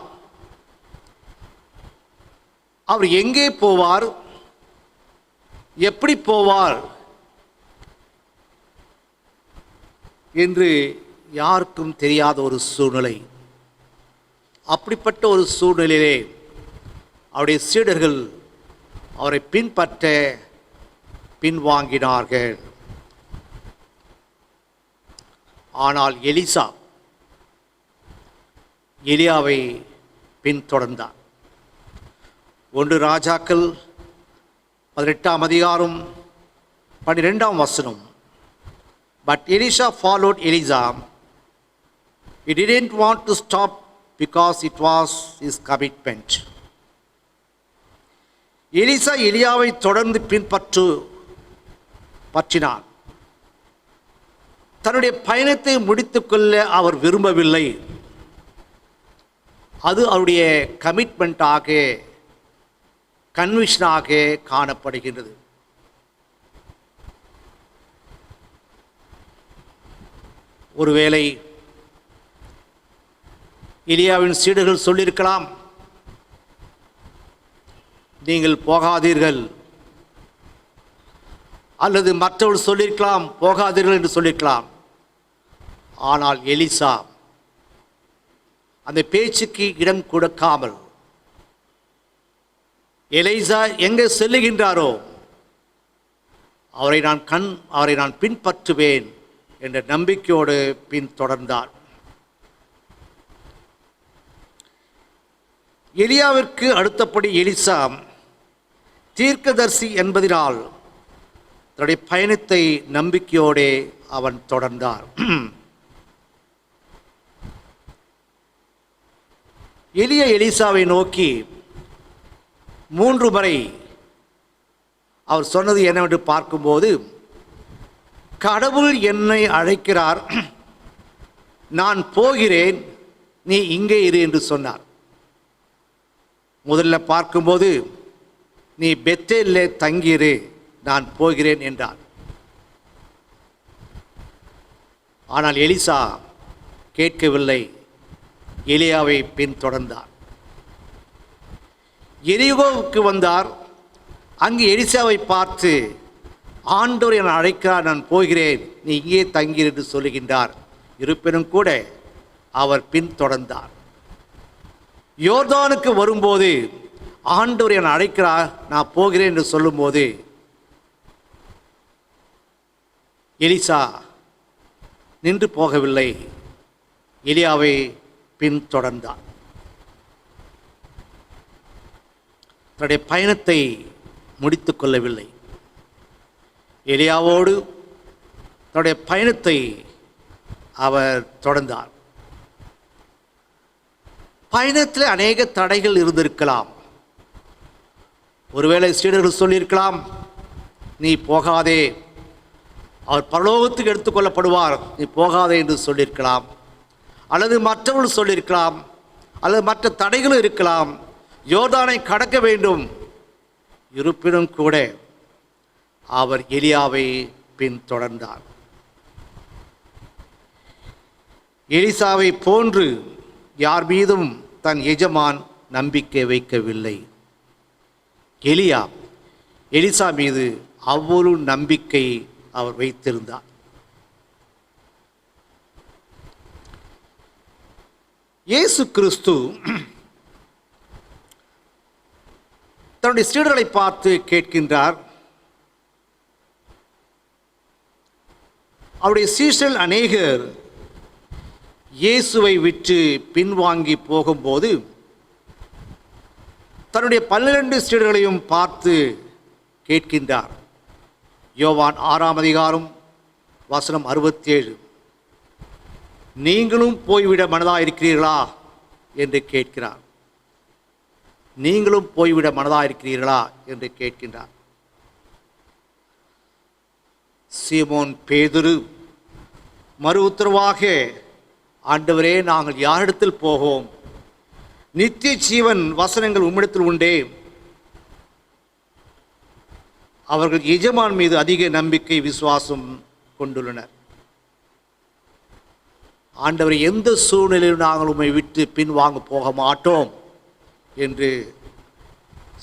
Speaker 1: அவர் எங்கே போவார், எப்படி போவார் என்று யாருக்கும் தெரியாத ஒரு சூழ்நிலை. அப்படிப்பட்ட ஒரு சூழ்நிலையிலே அவருடைய சீடர்கள் அவரை பின்பற்ற பின்வாங்கினார்கள். ஆனால் எலிசா எலியாவை பின்தொடர்ந்தார். 1 ராஜாக்கள் 18ஆம் அதிகாரம் 12ஆம் வசனம். But Elisha followed Elijah. He didn't want to stop because it was his commitment. Elisha எலியாவை தொடர்ந்து பற்றினார். தன்னுடைய பயணத்தை முடித்துக்கொள்ள அவர் விரும்பவில்லை. அது அவருடைய கமிட்மெண்ட்டாக கன்விக்ஷனாக காணப்படுகின்றது. ஒருவேளை எலியாவின் சீடர்கள் சொல்லியிருக்கலாம், நீங்கள் போகாதீர்கள், அல்லது மற்றவர்கள் சொல்லியிருக்கலாம் போகாதீர்கள் என்று சொல்லியிருக்கலாம். ஆனால் எலிசா அந்த பேச்சுக்கு இடம் கொடுக்காமல் எலிசா எங்கே செல்லுகின்றாரோ அவரை நான் பின்பற்றுவேன் என்ற நம்பிக்கையோடு பின்தொடர்ந்தார். எலியாவிற்கு அடுத்தபடி எலிசா தீர்க்கதரிசி என்பதினால் தன்னுடைய பயணத்தை நம்பிக்கையோடு அவன் தொடர்ந்தார். எலியா எலிசாவை நோக்கி 3 முறை அவர் சொன்னது என்னவென்று பார்க்கும்போது, கடவுள் என்னை அழைக்கிறார், நான் போகிறேன், நீ இங்கே இரு என்று சொன்னார். முதல்ல பார்க்கும்போது நீ பெத்தேலிலே தங்கியிரு, நான் போகிறேன் என்றார். ஆனால் எலிசா கேட்கவில்லை, எலியாவை பின்தொடர்ந்தார். எரிகோவுக்கு வந்தார். அங்கு எலிசாவை பார்த்து, ஆண்டவர் என அழைக்கிறார், நான் போகிறேன், நீ இங்கே தங்கியிரு என்று சொல்லுகின்றார். இருப்பினும் கூட அவர் பின்தொடர்ந்தார். யோர்தானுக்கு வரும்போது ஆண்டவர் என அழைக்கிறார், நான் போகிறேன் என்று சொல்லும்போது எலிசா நின்று போகவில்லை, எலியாவை பின்தொடர்ந்தார். தன்னுடைய பயணத்தை முடித்து கொள்ளவில்லை. எலியாவோடு தன்னுடைய பயணத்தை அவர் தொடர்ந்தார். பயணத்தில் அநேக தடைகள் இருந்திருக்கலாம். ஒருவேளை சீடர்கள் சொல்லியிருக்கலாம், நீ போகாதே, அவர் பரலோகத்துக்கு எடுத்துக்கொள்ளப்படுவார், நீ போகாதே என்று சொல்லியிருக்கலாம். அல்லது மற்றவர்கள் சொல்லியிருக்கலாம், அல்லது மற்ற தடைகளும் இருக்கலாம். யோர்தானை கடக்க வேண்டும். இருப்பினும் கூட அவர் எலியாவை பின்தொடர்ந்தார். எலிசாவை போன்று யார் மீதும் தன் எஜமான் நம்பிக்கை வைக்கவில்லை. எலிசா மீது அவ்வளவு நம்பிக்கை அவர் வைத்திருந்தார். இயேசு கிறிஸ்து தன்னுடைய சீடர்களை பார்த்து கேட்கின்றார். அவருடைய சீடர்கள் அநேகர் இயேசுவை விட்டு பின்வாங்கி போகும்போது தன்னுடைய 12 சீடர்களையும் பார்த்து கேட்கின்றார். யோவான் 6ஆம் அதிகாரம் வசனம் 67, நீங்களும் போய்விட மனதாக இருக்கிறீர்களா என்று கேட்கிறார். நீங்களும் போய்விட மனதாக இருக்கிறீர்களா என்று கேட்கின்றார். சீமோன் பேதுரு மறு உத்தரவாக, ஆண்டவரே, நாங்கள் யாரிடத்தில் போவோம்? நித்திய ஜீவன் வசனங்கள் உம்மிடத்தில் உண்டே. அவர்கள் எஜமான் மீது அதிக நம்பிக்கை விசுவாசம் கொண்டுள்ளனர். ஆண்டவரை, எந்த சூழ்நிலையில் நாங்கள் உம்மை விட்டு பின்வாங்க போக மாட்டோம் என்று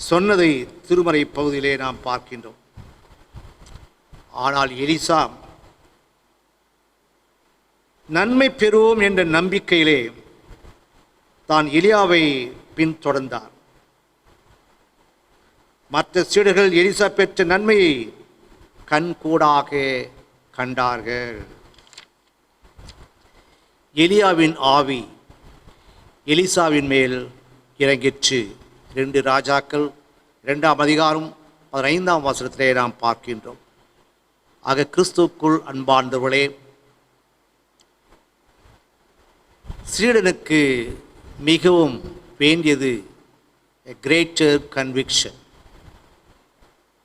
Speaker 1: சொன்னதை திருமறை பகுதியிலே நாம் பார்க்கின்றோம். ஆனால் எலிசா நன்மை பெறுவோம் என்ற நம்பிக்கையிலே தான் எலியாவை பின்தொடர்ந்தார். மற்ற சீடர்கள் எலிசா பெற்ற நன்மையை கண்கூடாக கண்டார்கள். எலியாவின் ஆவி எலிசாவின் மேல் இறங்கிற்று. 2 ராஜாக்கள் 2ஆம் அதிகாரம் 15ஆம் வசனத்திலே நாம் பார்க்கின்றோம். ஆக கிறிஸ்துவுக்குள் அன்பார்ந்தவர்களே, சீடனுக்கு மிகவும் வேண்டியது கிரேட்டர் கன்விக்ஷன்,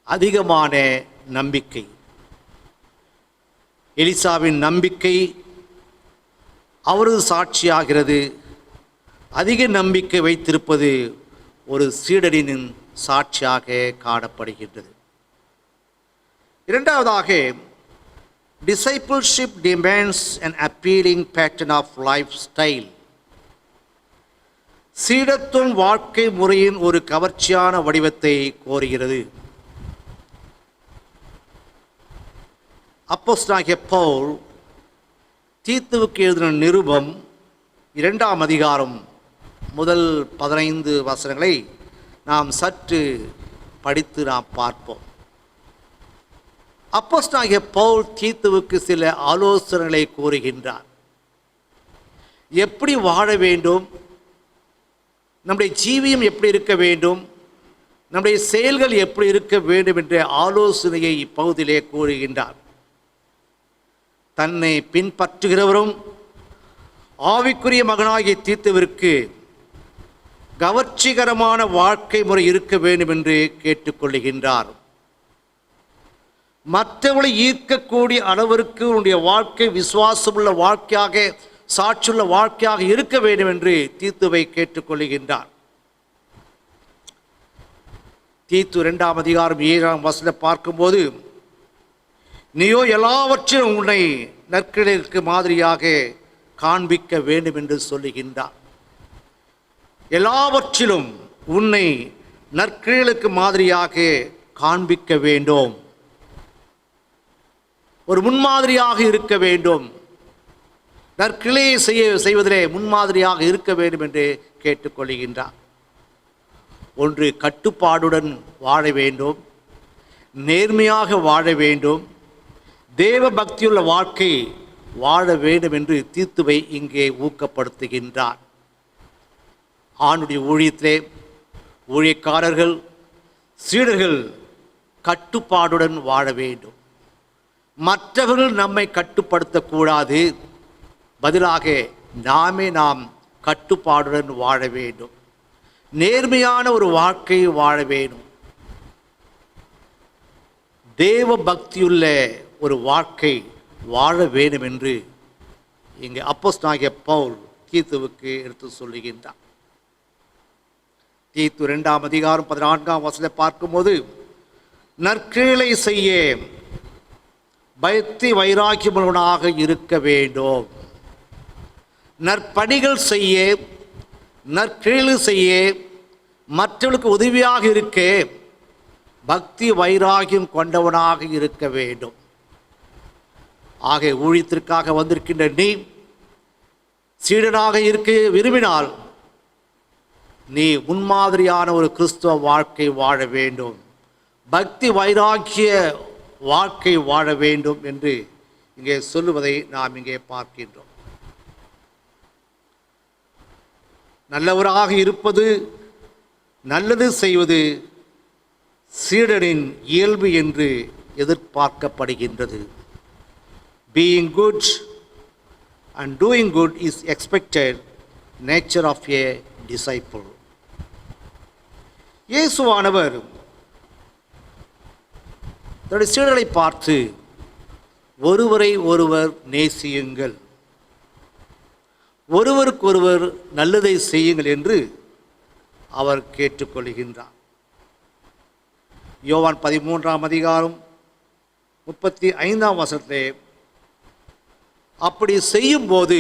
Speaker 1: அதிகமான நம்பிக்கை. எலிசாவின் நம்பிக்கை அவரது சாட்சியாகிறது. அதிக நம்பிக்கை வைத்திருப்பது ஒரு சீடரின் சாட்சியாக காணப்படுகின்றது. இரண்டாவதாக, discipleship demands an appealing pattern of lifestyle. சீடத்துவம் வாழ்க்கை முறையின் ஒரு கவர்ச்சியான வடிவத்தை கோருகிறது. அப்போஸ்தலனாகிய பவுல் தீத்துவுக்கு எழுதின நிருபம் 2ஆம் அதிகாரம் முதல் 15 வசனங்களை நாம் சற்று படித்து நாம் பார்ப்போம். அப்போஸ்தலனாகிய பவுல் தீத்துவுக்கு சில ஆலோசனைகளை கூறுகின்றார். எப்படி வாழ வேண்டும், நம்முடைய ஜீவியம் எப்படி இருக்க வேண்டும், நம்முடைய செயல்கள் எப்படி இருக்க வேண்டும் என்ற ஆலோசனையை இப்பகுதியிலே கூறுகின்றார். தன்னை பின்பற்றுகிறவரும் ஆவிக்குரிய மகனாகிய தீத்துவிற்கு கவர்ச்சிகரமான வாழ்க்கை முறை இருக்க வேண்டும் என்று கேட்டுக்கொள்ளுகின்றார். மற்றவர்களை ஈர்க்கக்கூடிய அளவிற்கு உன்னுடைய வாழ்க்கை விசுவாசமுள்ள வாழ்க்கையாக சாட்சியுள்ள வாழ்க்கையாக இருக்க வேண்டும் என்று தீத்துவை கேட்டுக்கொள்கின்றார். தீத்து 2ஆம் அதிகாரம் 7ஆம் வசனத்தை பார்க்கும்போது, நீயோ எல்லாவற்றிலும் உன்னை நற்கிரியைகளுக்கு மாதிரியாக காண்பிக்க வேண்டும் என்று சொல்லுகின்றார். எல்லாவற்றிலும் உன்னை நற்கிரியைகளுக்கு மாதிரியாக காண்பிக்க வேண்டும், ஒரு முன்மாதிரியாக இருக்க வேண்டும், நற்கிரியை செய்வதிலே முன்மாதிரியாக இருக்க வேண்டும் என்று கேட்டுக்கொள்கின்றார். ஒன்று, கட்டுப்பாடுடன் வாழ வேண்டும், நேர்மையாக வாழ வேண்டும், தேவ பக்தியுள்ள வாழ்க்கை வாழ வேண்டும் என்று தீத்துவை இங்கே ஊக்கப்படுத்துகின்றார். ஆணுடைய ஊழியத்திலே ஊழியக்காரர்கள், சீடர்கள் கட்டுப்பாடுடன் வாழ வேண்டும். மற்றவர்கள் நம்மை கட்டுப்படுத்தக்கூடாது, பதிலாக நாம் கட்டுப்பாடுடன் வாழ வேண்டும், நேர்மையான ஒரு வாழ்க்கை வாழ வேண்டும், தேவ பக்தியுள்ள ஒரு வாழ்க்கை வாழ வேண்டும் என்று இங்கே அப்போஸ்தலனாகிய பவுல் தீத்துவுக்கு எடுத்து சொல்லுகின்றார். தீத்து 2ஆம் அதிகாரம் 14ஆம் வசனத்தை பார்க்கும்போது, நற்கிரியை செய்ய பயத்தி வைராக்கியமுள்ளவனாக இருக்க வேண்டும், நற்பணிகள் செய்ய, நற்கிரியை செய்ய, மற்றவர்களுக்கு உதவியாக இருக்க பக்தி வைராகியம் கொண்டவனாக இருக்க வேண்டும். ஆக ஊழியத்திற்காக வந்திருக்கின்ற நீ சீடனாக இருக்க விரும்பினால் நீ முன்மாதிரியான ஒரு கிறிஸ்துவ வாழ்க்கை வாழ வேண்டும், பக்தி வைராக்கிய வாழ்க்கை வாழ வேண்டும் என்று இங்கே சொல்லுவதை நாம் இங்கே பார்க்கின்றோம். நல்லவராக இருப்பது, நல்லது செய்வது சீடனின் இயல்பு என்று எதிர்பார்க்கப்படுகின்றது. Being good and doing good is expected nature of a disciple. இயேசுவானவர் தன்னுடைய சீடர்களை பார்த்து, ஒருவரை ஒருவர் நேசியுங்கள், ஒருவருக்கொருவர் நல்லதை செய்யுங்கள் என்று அவர் கேட்டுக்கொள்கின்றார். யோவான் 13ஆம் அதிகாரம் 35ஆம் வசனத்திலே, அப்படி செய்யும்போது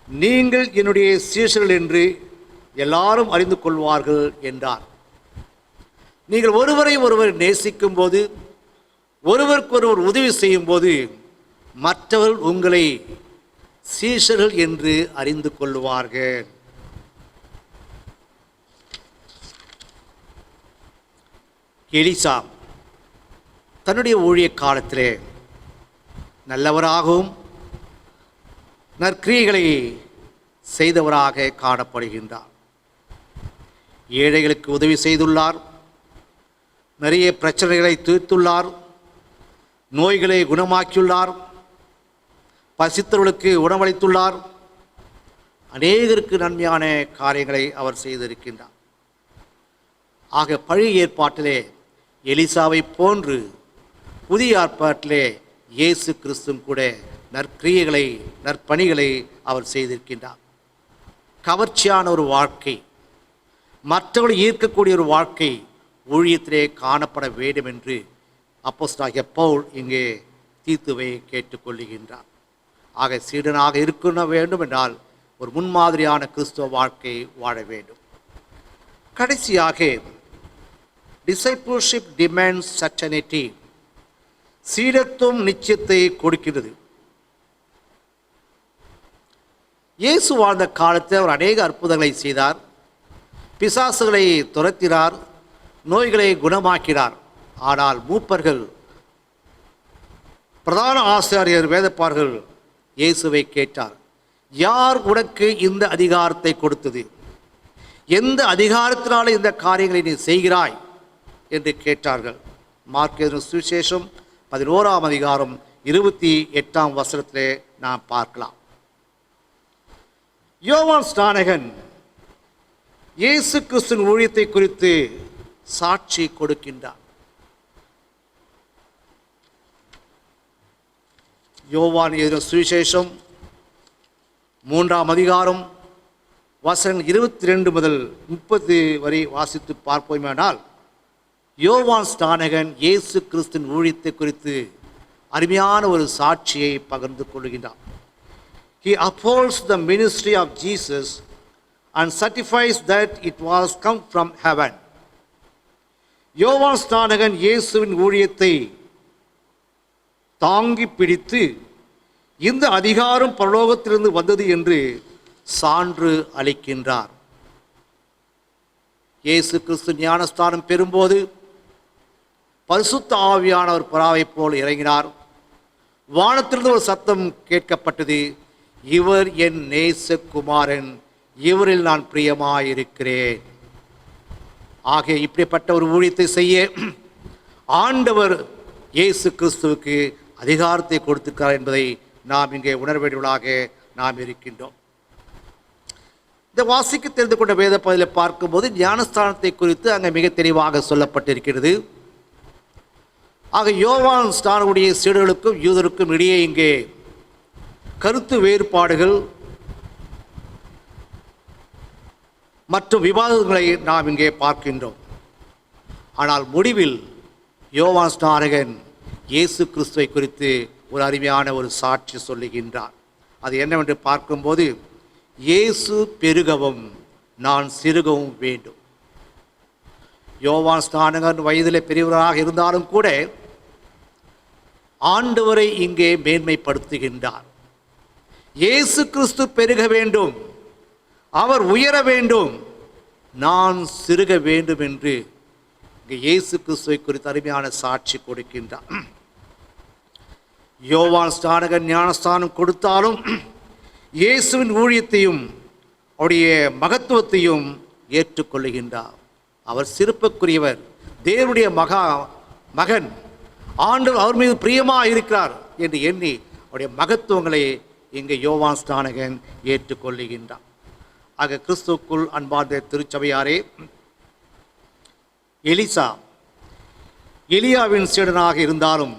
Speaker 1: நீங்கள் என்னுடைய சீஷர்கள் என்று எல்லாரும் அறிந்து கொள்வார்கள் என்றார். நீங்கள் ஒருவரை ஒருவர் நேசிக்கும் போது, ஒருவருக்கொருவர் உதவி செய்யும் போது மற்றவர்கள் உங்களை சீஷர்கள் என்று அறிந்து கொள்வார்கள். எலிசா தன்னுடைய ஊழிய காலத்திலே நல்லவராகவும் நற்கிரியைகளை செய்தவராக காணப்படுகின்றார். ஏழைகளுக்கு உதவி செய்துள்ளார், நிறைய பிரச்சனைகளை தீர்த்துள்ளார், நோய்களை குணமாக்கியுள்ளார், பசித்தவர்களுக்கு உணவளித்துள்ளார், அநேகருக்கு நன்மையான காரியங்களை அவர் செய்திருக்கின்றார். ஆக பழைய ஏற்பாட்டிலே எலிசாவை போன்று புதிய ஏற்பாட்டிலே இயேசு கிறிஸ்துவும் கூட நற்கிரியைகளை, நற்பணிகளை அவர் செய்திருக்கின்றார். கவர்ச்சியான ஒரு வாழ்க்கை, மற்றவர்களை ஈர்க்கக்கூடிய ஒரு வாழ்க்கை ஊழியத்திலே காணப்பட வேண்டும் என்று அப்போஸ்தலனாகிய பவுல் இங்கே தீத்துவை கேட்டுக்கொள்ளுகின்றார். ஆக சீடனாக இருக்க வேண்டும் என்றால் ஒரு முன்மாதிரியான கிறிஸ்துவ வாழ்க்கை வாழ வேண்டும். கடைசியாக discipleship demands certainty. சீடத்துவம் நிச்சயத்தை கொடுக்கிறது. இயேசு வாழ்ந்த காலத்தில் அவர் அநேக அற்புதங்களை செய்தார், பிசாசுகளை துரத்தினார், நோய்களை குணமாக்கினார். ஆனால் மூப்பர்கள், பிரதான ஆசாரியர், வேதப்பார்கள் இயேசுவை கேட்டார், யார் உனக்கு இந்த அதிகாரத்தை கொடுத்தது? எந்த அதிகாரத்தினாலே இந்த காரியங்களை நீ செய்கிறாய் என்று கேட்டார்கள். மார்க் எழுதின சுவிசேஷம் 11ஆம் அதிகாரம் 28ஆம் வசனத்திலே நாம் பார்க்கலாம். யோவான் ஸ்நானகன் இயேசு கிறிஸ்துவின் ஊழியத்தை குறித்து சாட்சி கொடுக்கின்றார். யோவான் எழுதின சுவிசேஷம் 3ஆம் அதிகாரம் வசனம் 22 முதல் 30 வரை வாசித்து பார்ப்போமேனால், யோவான் ஸ்நானகன் இயேசு கிறிஸ்துவின் ஊழியத்தை குறித்து அருமையான ஒரு சாட்சியை பகிர்ந்து கொள்கின்றார். He upholds the ministry of Jesus and certifies that it was come from heaven. யோவான் ஸ்நானகன் இயேசுவின் ஊழியத்தை தாங்கி பிடித்து இந்த அதிகாரம் பரலோகத்திலிருந்து வந்தது என்று சான்று அளிக்கின்றார். இயேசு கிறிஸ்து ஞானஸ்தானம் பெறும்போது பரிசுத்த ஆவியானவர் புறாவை போல் இறங்கினார். வானத்திலிருந்து ஒரு சத்தம் கேட்கப்பட்டது, இவர் என் நேசகுமாரன், இவரில் நான் பிரியமாயிருக்கிறேன். ஆகிய இப்படிப்பட்ட ஒரு ஊழியத்தை செய்ய ஆண்டவர் இயேசு கிறிஸ்துவுக்கு அதிகாரத்தை கொடுத்திருக்கிறார் என்பதை நாம் இங்கே உணர வேண்டியவர்களாக நாம் இருக்கின்றோம். இந்த வாசிக்க தெரிந்து கொண்ட வேத பகுதியில் பார்க்கும்போது ஞானஸ்தானத்தை குறித்து அங்கே மிக தெளிவாக சொல்லப்பட்டிருக்கிறது. ஆக யோவான் ஸ்நானனுடைய சீடர்களுக்கும் யூதருக்கும் இடையே இங்கே கருத்து வேறுபாடுகள் மற்றும் விவாதங்களை நாம் இங்கே பார்க்கின்றோம். ஆனால் முடிவில் யோவான் ஸ்நானகன் இயேசு கிறிஸ்துவை குறித்து ஒரு அருமையான ஒரு சாட்சி சொல்லுகின்றார். அது என்னவென்று பார்க்கும்போது, இயேசு பெருகவும் நான் சிறுகவும் வேண்டும். யோவான் ஸ்நானகன் வயதில் பெரியவராக இருந்தாலும் கூட ஆண்டவரை இங்கே மேன்மைப்படுத்துகின்றார். இயேசு கிறிஸ்து பெருக வேண்டும், அவர் உயர வேண்டும், நான் சிறுக வேண்டும் என்று இங்கே இயேசு கிறிஸ்துவை குறித்து அருமையான சாட்சி கொடுக்கின்றார். யோவான் ஸ்நானகன் ஞானஸ்தானம் கொடுத்தாலும் இயேசுவின் ஊழியத்தையும் அவருடைய மகத்துவத்தையும் ஏற்றுக்கொள்ளுகின்றார். அவர் சிறப்புக்குரியவர், தேவனுடைய மகன், ஆண்டவர் அவர் மீது பிரியமாக இருக்கிறார் என்று எண்ணி அவருடைய மகத்துவங்களை இங்கே யோவான் ஸ்நானகன் ஏற்றுக்கொள்ளுகின்றார். ஆக கிறிஸ்துவுக்குள் அன்பார்ந்த திருச்சபையாரே, எலிசா எலியாவின் சீடனாக இருந்தாலும்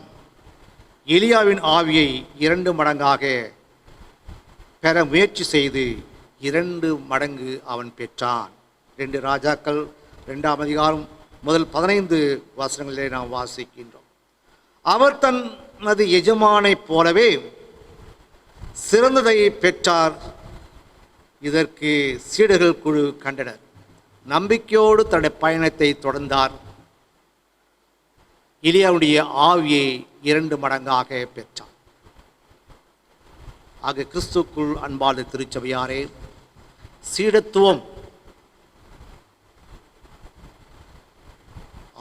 Speaker 1: எலியாவின் ஆவியை 2 மடங்காக பெற முயற்சி செய்து 2 மடங்கு அவன் பெற்றான். 2 ராஜாக்கள் 2ஆம் அதிகாரம் முதல் 15 வசனங்களிலே நாம் வாசிக்கின்றோம். அவர் தனது எஜமானைப் போலவே சிறந்ததை பெற்றார். இதற்கு சீடர்கள் குழு கண்டனர். நம்பிக்கையோடு தன்னுடைய பயணத்தை தொடர்ந்தார். எலியாவுடைய ஆவியை 2 மடங்காக பெற்றார். ஆக கிறிஸ்துக்குள் அன்பார்ந்த திருச்சபையாரே, சீடத்துவம்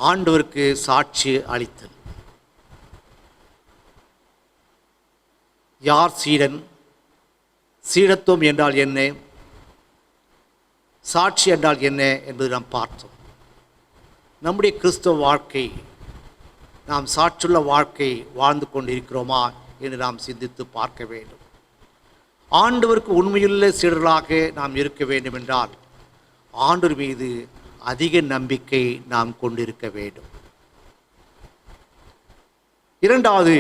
Speaker 1: ஆண்டவருக்கு சாட்சி அளித்தல். யார் சீடன்? சீடத்துவம் என்றால் என்ன? சாட்சி என்றால் என்ன என்பது நாம் பார்த்தோம். நம்முடைய கிறிஸ்தவ வாழ்க்கை, நாம் சாட்சியுள்ள வாழ்க்கை வாழ்ந்து கொண்டிருக்கிறோமா என்று நாம் சிந்தித்து பார்க்க வேண்டும். ஆண்டவருக்கு உண்மையுள்ள சீடர்களாக நாம் இருக்க வேண்டும் என்றால் ஆண்டவர் மீது அதிக நம்பிக்கை நாம் கொண்டிருக்க வேண்டும். 2வது,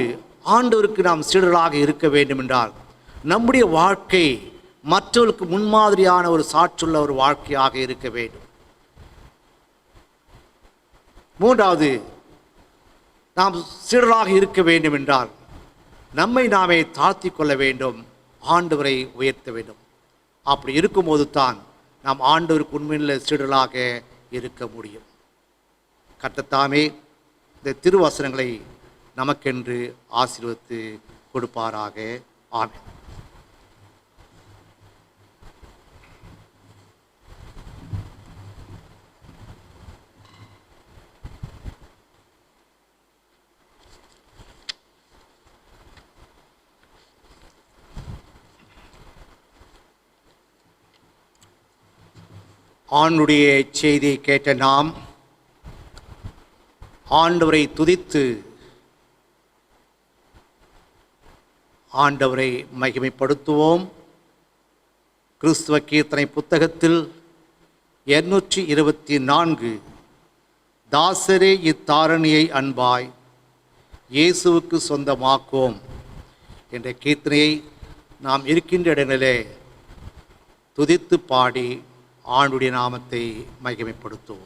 Speaker 1: ஆண்டவருக்கு நாம் சீடர்களாக இருக்க வேண்டும் என்றால் நம்முடைய வாழ்க்கை மற்றவர்களுக்கு முன்மாதிரியான ஒரு சாட்சியுள்ள ஒரு வாழ்க்கையாக இருக்க வேண்டும். 3வது, நாம் சீடராக இருக்க வேண்டும் என்றால் நம்மை நாமே தாழ்த்தி கொள்ள வேண்டும், ஆண்டவரை உயர்த்த வேண்டும். அப்படி இருக்கும்போது தான் நாம் ஆண்டவருக்கு உண்மையுள்ள சீடர்களாக இருக்க முடியும். கர்த்தர் இந்த திருவசனங்களை நமக்கென்று ஆசீர்வதித்து கொடுப்பாராக. ஆமென். ஆண்டுடைய செய்தியை கேட்ட நாம் ஆண்டவரை துதித்து ஆண்டவரை மகிமைப்படுத்துவோம். கிறிஸ்துவ கீர்த்தனை புத்தகத்தில் 224 தாசரே இத்தாரணியை அன்பாய் இயேசுவுக்கு சொந்தமாக்குவோம் என்ற கீர்த்தனையை நாம் இருக்கின்ற இடங்களிலே துதித்து பாடி ஆண்டுடைய நாமத்தை மகிமைப்படுத்துவோம்.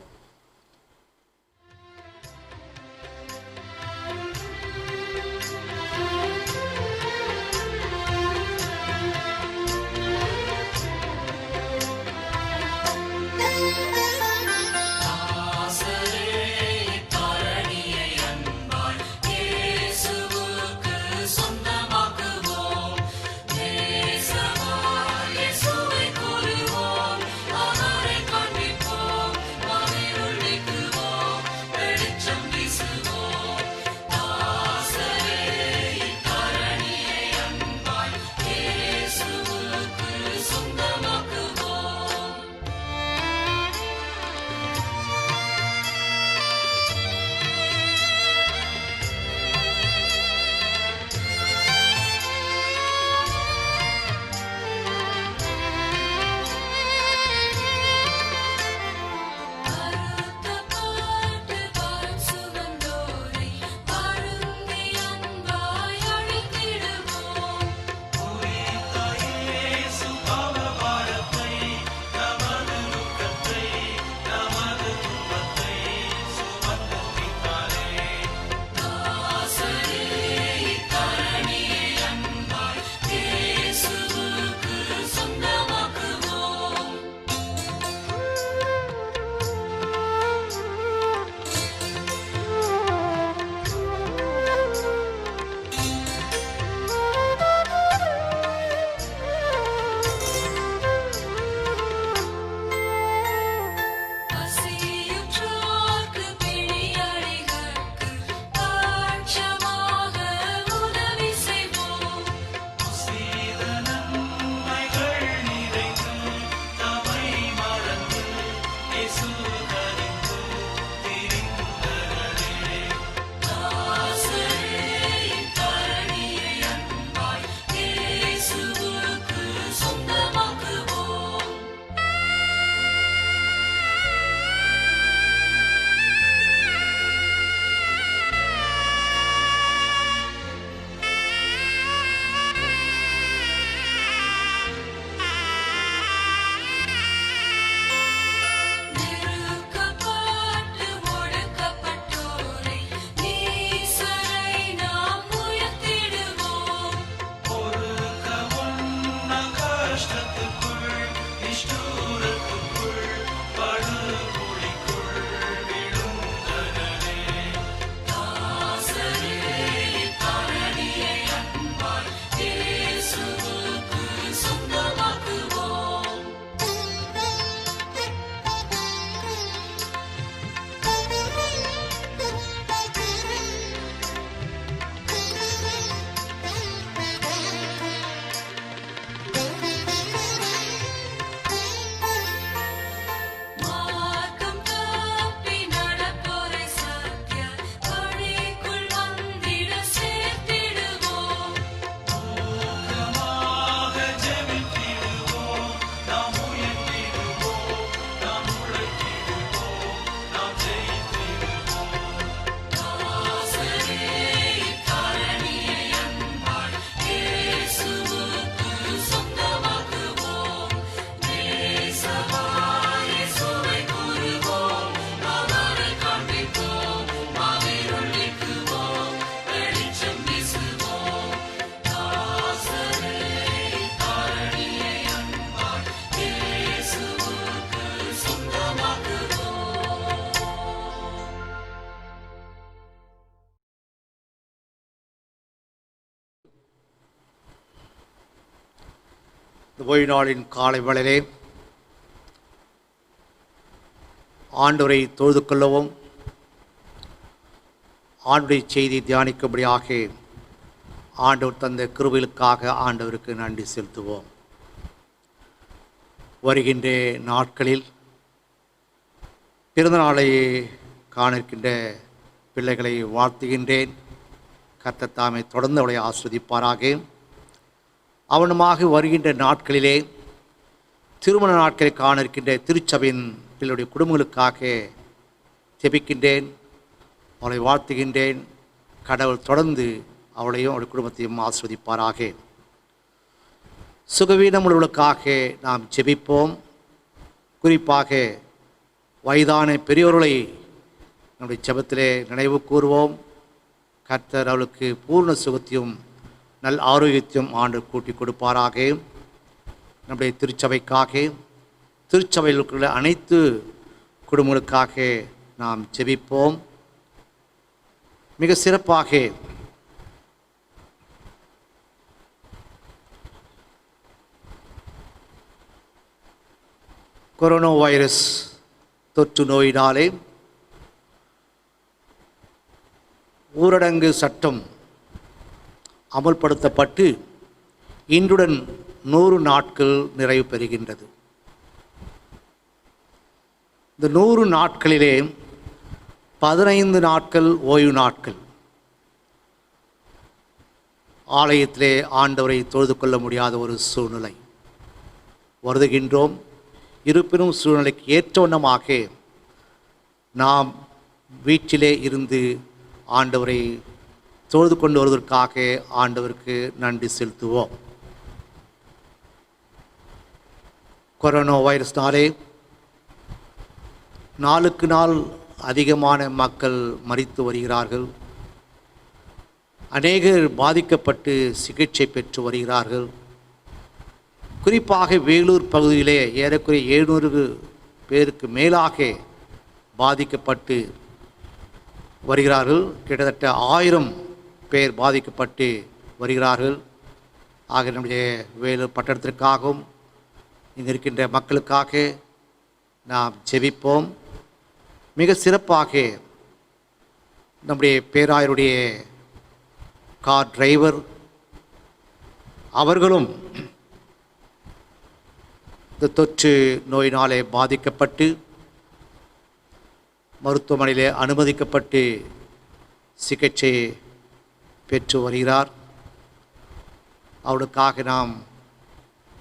Speaker 1: ஓய்வு நாளின் காலை வேளையிலே ஆண்டவரை தொழுது கொள்ளவும் ஆண்டுடைய செய்தி தியானிக்கும்படியாக ஆண்டவர் தந்த கிருபைகளுக்காக ஆண்டவருக்கு நன்றி செலுத்துவோம். வருகின்ற நாட்களில் பிறந்த நாளை காண இருக்கின்ற பிள்ளைகளை வாழ்த்துகின்றேன். கர்த்தர் தாமே தொடர்ந்து அவளை ஆஸ்வதிப்பாராக. அவனுமாக வருகின்ற நாட்களிலே திருமண நாட்களை காண இருக்கின்ற திருச்சபையின் பிள்ளையுடைய குடும்பங்களுக்காக ஜெபிக்கின்றேன், அவளை வாழ்த்துகின்றேன். கடவுள் தொடர்ந்து அவளையும் அவளுடைய குடும்பத்தையும் ஆஸ்வதிப்பாராக. சுகவீனம் உள்ளவர்களுக்காக நாம் ஜெபிப்போம். குறிப்பாக வயதான பெரியோர்களை நம்முடைய ஜெபத்திலே நினைவு கூறுவோம். கர்த்தர் அவளுக்கு பூர்ண சுகத்தையும் நல் ஆரோக்கியத்தையும் ஆண்டு கூட்டி கொடுப்பாராக. நம்முடைய திருச்சபைக்காக, திருச்சபையில் இருக்கிற அனைத்து குடும்பங்களுக்காக நாம் ஜெபிப்போம். மிக சிறப்பாக கொரோனா வைரஸ் தொற்று நோயினாலே ஊரடங்கு சட்டம் அமல்படுத்தப்பட்டு இன்றுடன் 100 நாட்கள் நிறைவு பெறுகின்றது. இந்த 100 நாட்களிலே 15 நாட்கள் ஓய்வு நாட்கள். ஆலயத்திலே ஆண்டவரை தொழுது கொள்ள முடியாத ஒரு சூழ்நிலை வருதுகின்றோம். இருப்பினும் சூழ்நிலைக்கு ஏற்ற வண்ணமாக நாம் வீட்டிலே இருந்து ஆண்டவரை தொழுது கொண்டு வருவதற்காக ஆண்டவருக்கு நன்றி செலுத்துவோம். கொரோனா வைரஸ்னாலே நாளுக்கு நாள் அதிகமான மக்கள் மரித்து வருகிறார்கள். அநேகர் பாதிக்கப்பட்டு சிகிச்சை பெற்று வருகிறார்கள். குறிப்பாக வேலூர் பகுதியிலே ஏறக்குறைய 700 பேருக்கு மேலாக பாதிக்கப்பட்டு வருகிறார்கள். கிட்டத்தட்ட 1000 பேர் பாதிக்கப்பட்டு வருகிறார்கள். ஆக நம்முடைய வேலூர் பட்டணத்திற்காகவும் இங்கே இருக்கின்ற மக்களுக்காக நாம் ஜெபிப்போம். மிக சிறப்பாக நம்முடைய பேராயருடைய கார் டிரைவர் அவர்களும் இந்த தொற்று நோயினாலே பாதிக்கப்பட்டு மருத்துவமனையிலே அனுமதிக்கப்பட்டு சிகிச்சை பெற்று வருகிறார். அவருக்காக நாம்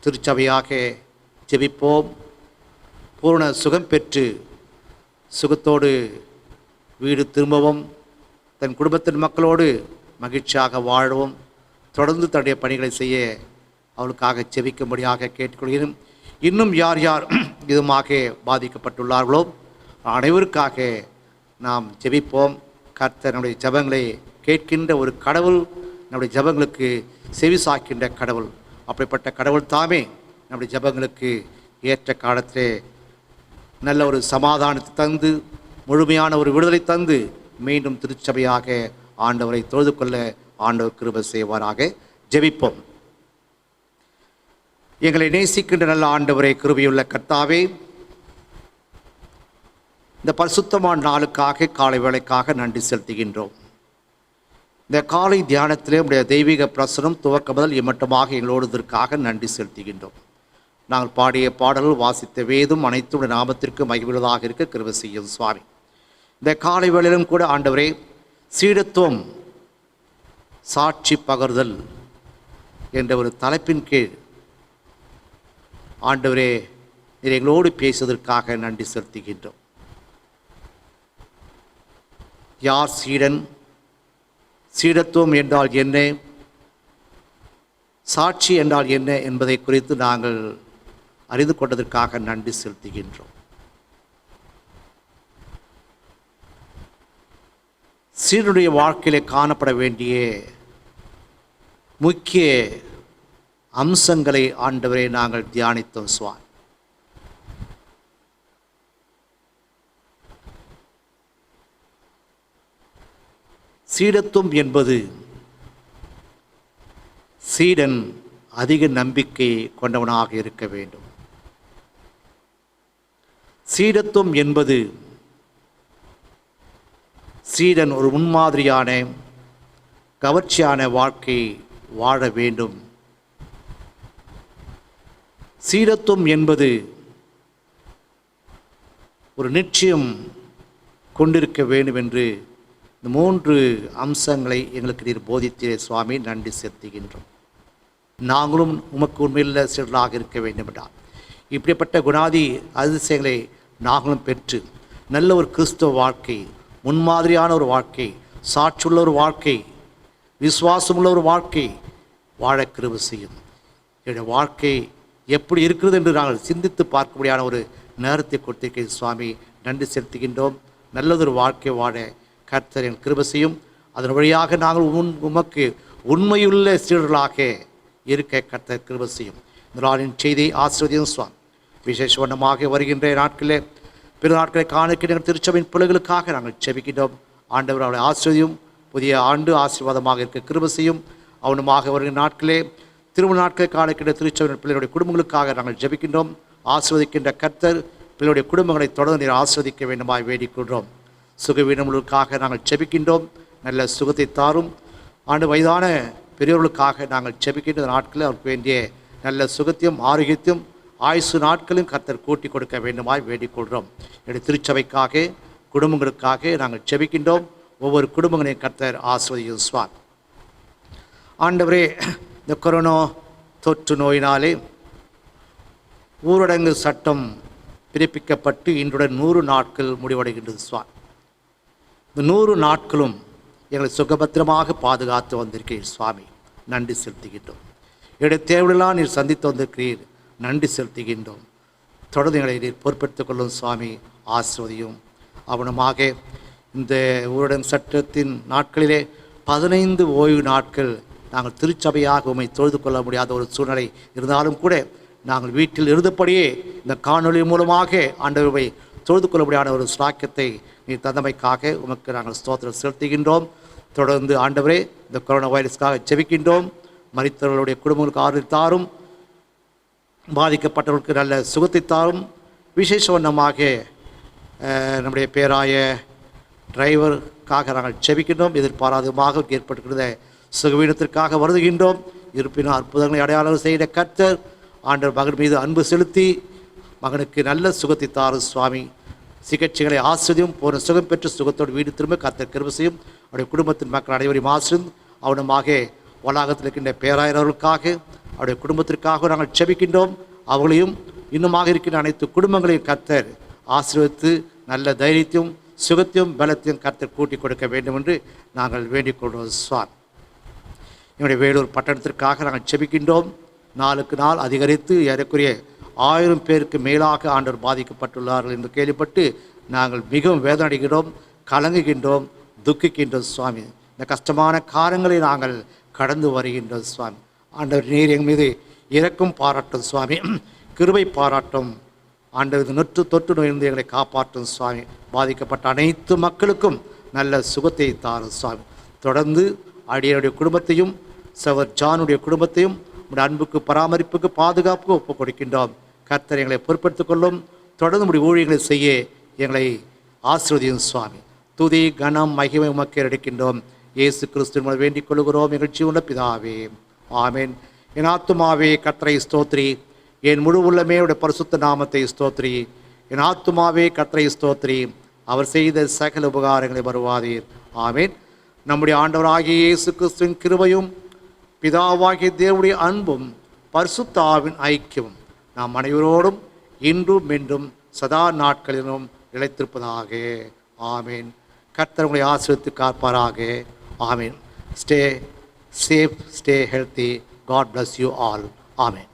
Speaker 1: திருச்சபையாக ஜெபிப்போம். பூரண சுகம் பெற்று சுகத்தோடு வீடு திரும்பவும் தன் குடும்பத்தின் மக்களோடு மகிழ்ச்சியாக வாழவும் தொடர்ந்து தன்னுடைய பணிகளை செய்ய அவளுக்காக ஜெபிக்கும்படியாக கேட்டுக்கொள்கிறேன். இன்னும் யார் யார் இதுமாக பாதிக்கப்பட்டுள்ளார்களோ அனைவருக்காக நாம் ஜெபிப்போம். கர்த்தர் நம்முடைய ஜெபங்களை கேட்கின்ற ஒரு கடவுள், நம்முடைய ஜெபங்களுக்கு செவி சாய்க்கின்ற கடவுள். அப்படிப்பட்ட கடவுள் தாமே நம்முடைய ஜெபங்களுக்கு ஏற்ற காலத்திலே நல்ல ஒரு சமாதானத்தை தந்து முழுமையான ஒரு விடுதலை தந்து மீண்டும் திருச்சபையாக ஆண்டவரை தொழுது கொள்ள ஆண்டவர் கிருபை செய்வாராக. ஜெபிப்போம். எங்களை நேசிக்கின்ற நல்ல ஆண்டவரே, கிருபையுள்ள கர்த்தாவே, இந்த பரிசுத்தமான நாளுக்காக காலை வேளைக்காக நன்றி செலுத்துகின்றோம். இந்த காலை தியானத்திலே உடைய தெய்வீக பிரசனம் துவக்க முதல் இம்மட்டமாக எங்களோடுவதற்காக நன்றி செலுத்துகின்றோம். நாங்கள் பாடிய பாடல்கள், வாசித்த வேதும் அனைத்துடைய நாமத்திற்கு மகிழ்வுள்ளதாக இருக்க கிருபை செய்யும் சுவாமி. இந்த காலை வேளையிலும் கூட ஆண்டவரே, சீடத்துவம் சாட்சி பகர்தல் என்ற ஒரு தலைப்பின் கீழ் ஆண்டவரே நீர் எங்களோடு பேசுவதற்காக நன்றி செலுத்துகின்றோம். யார் சீடன், சீடத்துவம் என்றால் என்ன, சாட்சி என்றால் என்ன என்பதை குறித்து நாங்கள் அறிந்து கொண்டதற்காக நன்றி செலுத்துகின்றோம். சீடனுடைய வாழ்க்கையிலே காணப்பட வேண்டிய முக்கிய அம்சங்களை ஆண்டவரே நாங்கள் தியானித்தோம் சுவாமி. சீடத்துவம் என்பது சீடன் அதிக நம்பிக்கை கொண்டவனாக இருக்க வேண்டும். சீடத்துவம் என்பது சீடன் ஒரு முன்மாதிரியான கவர்ச்சியான வாழ்க்கை வாழ வேண்டும். சீடத்துவம் என்பது ஒரு நிச்சயம் கொண்டிருக்க வேண்டும் என்று இந்த 3 அம்சங்களை எங்களுக்கு நீர் போதித்தீரே சுவாமி. நன்றி செலுத்துகின்றோம். நாங்களும் உமக்கு உண்மையில் சீடர்களாக இருக்க வேண்டும் என்றால் இப்படிப்பட்ட குணாதி அதிசயங்களை நாங்களும் பெற்று நல்ல ஒரு கிறிஸ்தவ வாழ்க்கை, முன்மாதிரியான ஒரு வாழ்க்கை, சாட்சியுள்ள ஒரு வாழ்க்கை, விசுவாசமுள்ள ஒரு வாழ்க்கை வாழ கிருபை செய்யும். என்னுடைய வாழ்க்கை எப்படி இருக்கிறது என்று நாங்கள் சிந்தித்து பார்க்கும்படியான ஒரு நேரத்தை கொடுத்திருக்கிறேன் சுவாமி. நன்றி செலுத்துகின்றோம். நல்லதொரு வாழ்க்கை வாழ கர்த்தரின் கிருபை செய்யும். அதன் வழியாக நாங்கள் உமக்கு உண்மையுள்ள சீடர்களாக இருக்க கர்த்தர் கிருபை செய்யும். இந்த நாளின் செய்தி ஆசீர்வதியும் சுவாமி. விசேஷ வண்ணமாக வருகின்ற நாட்களிலே பிற நாட்களை காணிக்கின்ற திருச்சபையின் பிள்ளைகளுக்காக நாங்கள் செபிக்கின்றோம். ஆண்டவர் அவளை ஆசீர்வதியும். புதிய ஆண்டு ஆசீர்வாதமாக இருக்க கிருபை செய்யும். அவனுமாக வருகின்ற நாட்களே திருமண நாட்களை காணிக்கின்ற திருச்சபையின் பிள்ளைகளுடைய குடும்பங்களுக்காக நாங்கள் ஜெபிக்கின்றோம். ஆசீர்வதிக்கின்ற கர்த்தர் பிள்ளைகளுடைய குடும்பங்களை தொடர்ந்து நீர் ஆசீர்வதிக்க வேண்டுமாய் வேண்டிக் கொள்கிறோம். சுகவீனங்களுக்காக நாங்கள் ஜெபிக்கின்றோம். நல்ல சுகத்தை தாரும். ஆண்டு வயதான பெரியவர்களுக்காக நாங்கள் ஜெபிக்கின்ற நாட்களில் அவருக்கு வேண்டிய நல்ல சுகத்தையும் ஆரோக்கியத்தையும் ஆயுசு நாட்களும் கர்த்தர் கூட்டி கொடுக்க வேண்டுமாய் வேண்டிக் கொள்கிறோம். என்னுடைய திருச்சபைக்காக குடும்பங்களுக்காக நாங்கள் ஜெபிக்கின்றோம். ஒவ்வொரு குடும்பங்களையும் கர்த்தர் ஆசீர்வதியும் சுவாமி. ஆண்டவரே, இந்த கொரோனா தொற்று நோயினாலே ஊரடங்கு சட்டம் பிறப்பிக்கப்பட்டு இன்றுடன் 100 நாட்கள் முடிவடைகின்றது சுவாமி. இந்த 100 நாட்களும் எங்களை சுகபத்திரமாக பாதுகாத்து வந்திருக்கிறீர் சுவாமி. நன்றி செலுத்துகின்றோம். என்னுடைய தேவையெல்லாம் நீர் சந்தித்து வந்திருக்கிறீர். நன்றி செலுத்துகின்றோம். தொடர்ந்து எங்களை நீர் பொறுப்பெடுத்துக் கொள்ளும் சுவாமி. ஆசீர்வதியும். அவனமாக இந்த ஊரடங்கு சட்டத்தின் நாட்களிலே 15 ஓய்வு நாட்கள் நாங்கள் திருச்சபையாக உம்மை தொழுது கொள்ள முடியாத ஒரு சூழ்நிலை இருந்தாலும் கூட நாங்கள் வீட்டில் இருந்தபடியே இந்த காணொளி மூலமாக ஆண்டவரை தொழுது கொள்ள முடியாத ஒரு ஸ்லாக்கியத்தை நீ தந்தமைக்காக உமக்கு நாங்கள் ஸ்தோத்திரம் செலுத்துகின்றோம். தொடர்ந்து ஆண்டவரே, இந்த கொரோனா வைரஸ்க்காக ஜெபிக்கின்றோம். மரித்தவர்களுடைய குடும்பங்களுக்கு ஆறுதல் தாரும். பாதிக்கப்பட்டவர்களுக்கு நல்ல சுகத்தை தாரும். விசேஷ வண்ணமாக நம்முடைய பேராய டிரைவருக்காக நாங்கள் ஜெபிக்கின்றோம். எதிர்பாராதமாக ஏற்பட்டிருக்கிற சுகவீனத்திற்காக வருதுகின்றோம். இருப்பினும் அற்புதங்களை அடையாளம் செய்த கர்த்தர் ஆண்டவர் மகன் மீது அன்பு செலுத்தி மகனுக்கு நல்ல சுகத்தை தாரும் சுவாமி. சிகிச்சைகளை ஆசிரியும் போன சுகம் பெற்று சுகத்தோடு வீடு திரும்ப கர்த்தர் கிருபை செய்யும். அவருடைய குடும்பத்தின் மக்கள் அனைவரையும் ஆசிரியும். அவனுமாக வளாகத்தில் இருக்கின்ற பேராயர்களுக்காக அவருடைய குடும்பத்திற்காக நாங்கள் ஜெபிக்கின்றோம். அவர்களையும் இன்னுமாக இருக்கின்ற அனைத்து குடும்பங்களையும் கர்த்தர் ஆசீர்வதித்து நல்ல தைரியத்தையும் சுகத்தையும் பலத்தையும் கர்த்தர் கூட்டி கொடுக்க வேண்டும் என்று நாங்கள் வேண்டிக் கொள்வோம் சுவாமி. என்னுடைய வேலூர் பட்டணத்திற்காக நாங்கள் ஜெபிக்கின்றோம். நாளுக்கு நாள் அதிகரித்து ஏறக்குறைய 1000 பேருக்கு மேலாக ஆண்டவர் பாதிக்கப்பட்டுள்ளார்கள் என்று கேள்விப்பட்டு நாங்கள் மிகவும் வேதனை அடைகிறோம், கலங்குகின்றோம், துக்கிக்கின்றோம் சுவாமி. இந்த கஷ்டமான காரியங்களை நாங்கள் கடந்து வருகின்றோம் சுவாமி. ஆண்டவர் நீர் எங்கள் மீது இரக்கம் பாராட்டும் சுவாமி. கிருபை பாராட்டும் ஆண்டவர். தொற்று நோயிலிருந்து எங்களை காப்பாற்றும் சுவாமி. பாதிக்கப்பட்ட அனைத்து மக்களுக்கும் நல்ல சுகத்தை தாரும் சுவாமி. தொடர்ந்து அடியனுடைய குடும்பத்தையும் சவர் ஜானுடைய குடும்பத்தையும் உடைய அன்புக்கு பராமரிப்புக்கு பாதுகாப்புக்கு ஒப்புக் கொடுக்கின்றோம். கர்த்தர் எங்களை பொறுப்பெடுத்துக் கொள்ளும். தொடர்ந்து உடைய ஊழியர்களை செய்ய எங்களை ஆசீர்வதியும் சுவாமி. துதி கனம் மகிமை உமக்கே எடுக்கின்றோம். இயேசு கிறிஸ்துவின் மூலம் வேண்டிக் கொள்கிறோம் எங்கள் ஜீவனுள்ள பிதாவே, ஆமென். என் ஆத்துமாவே கர்த்தரை ஸ்தோத்ரி, என் முழு உள்ளமே உடைய பரிசுத்த நாமத்தை ஸ்தோத்ரி. என் ஆத்துமாவே கர்த்தரை ஸ்தோத்ரி, அவர் செய்த சகல உபகாரங்களை வருவாதீர். ஆமென். நம்முடைய ஆண்டவராகிய இயேசு கிறிஸ்துவின் கிருபையும் பிதாவாகிய தேவனுடைய அன்பும் பரிசுத்த ஆவியின் ஐக்கியமும் நாம் அனைவரோடும் இன்றும் என்றும் சதா நாட்களிலும் நிலைத்திருப்பதாக. ஆமீன். கர்த்தர் உங்களை ஆசீர்வதித்து காப்பாராக. ஆமீன். Stay safe, stay healthy. God bless you all. ஆமீன்.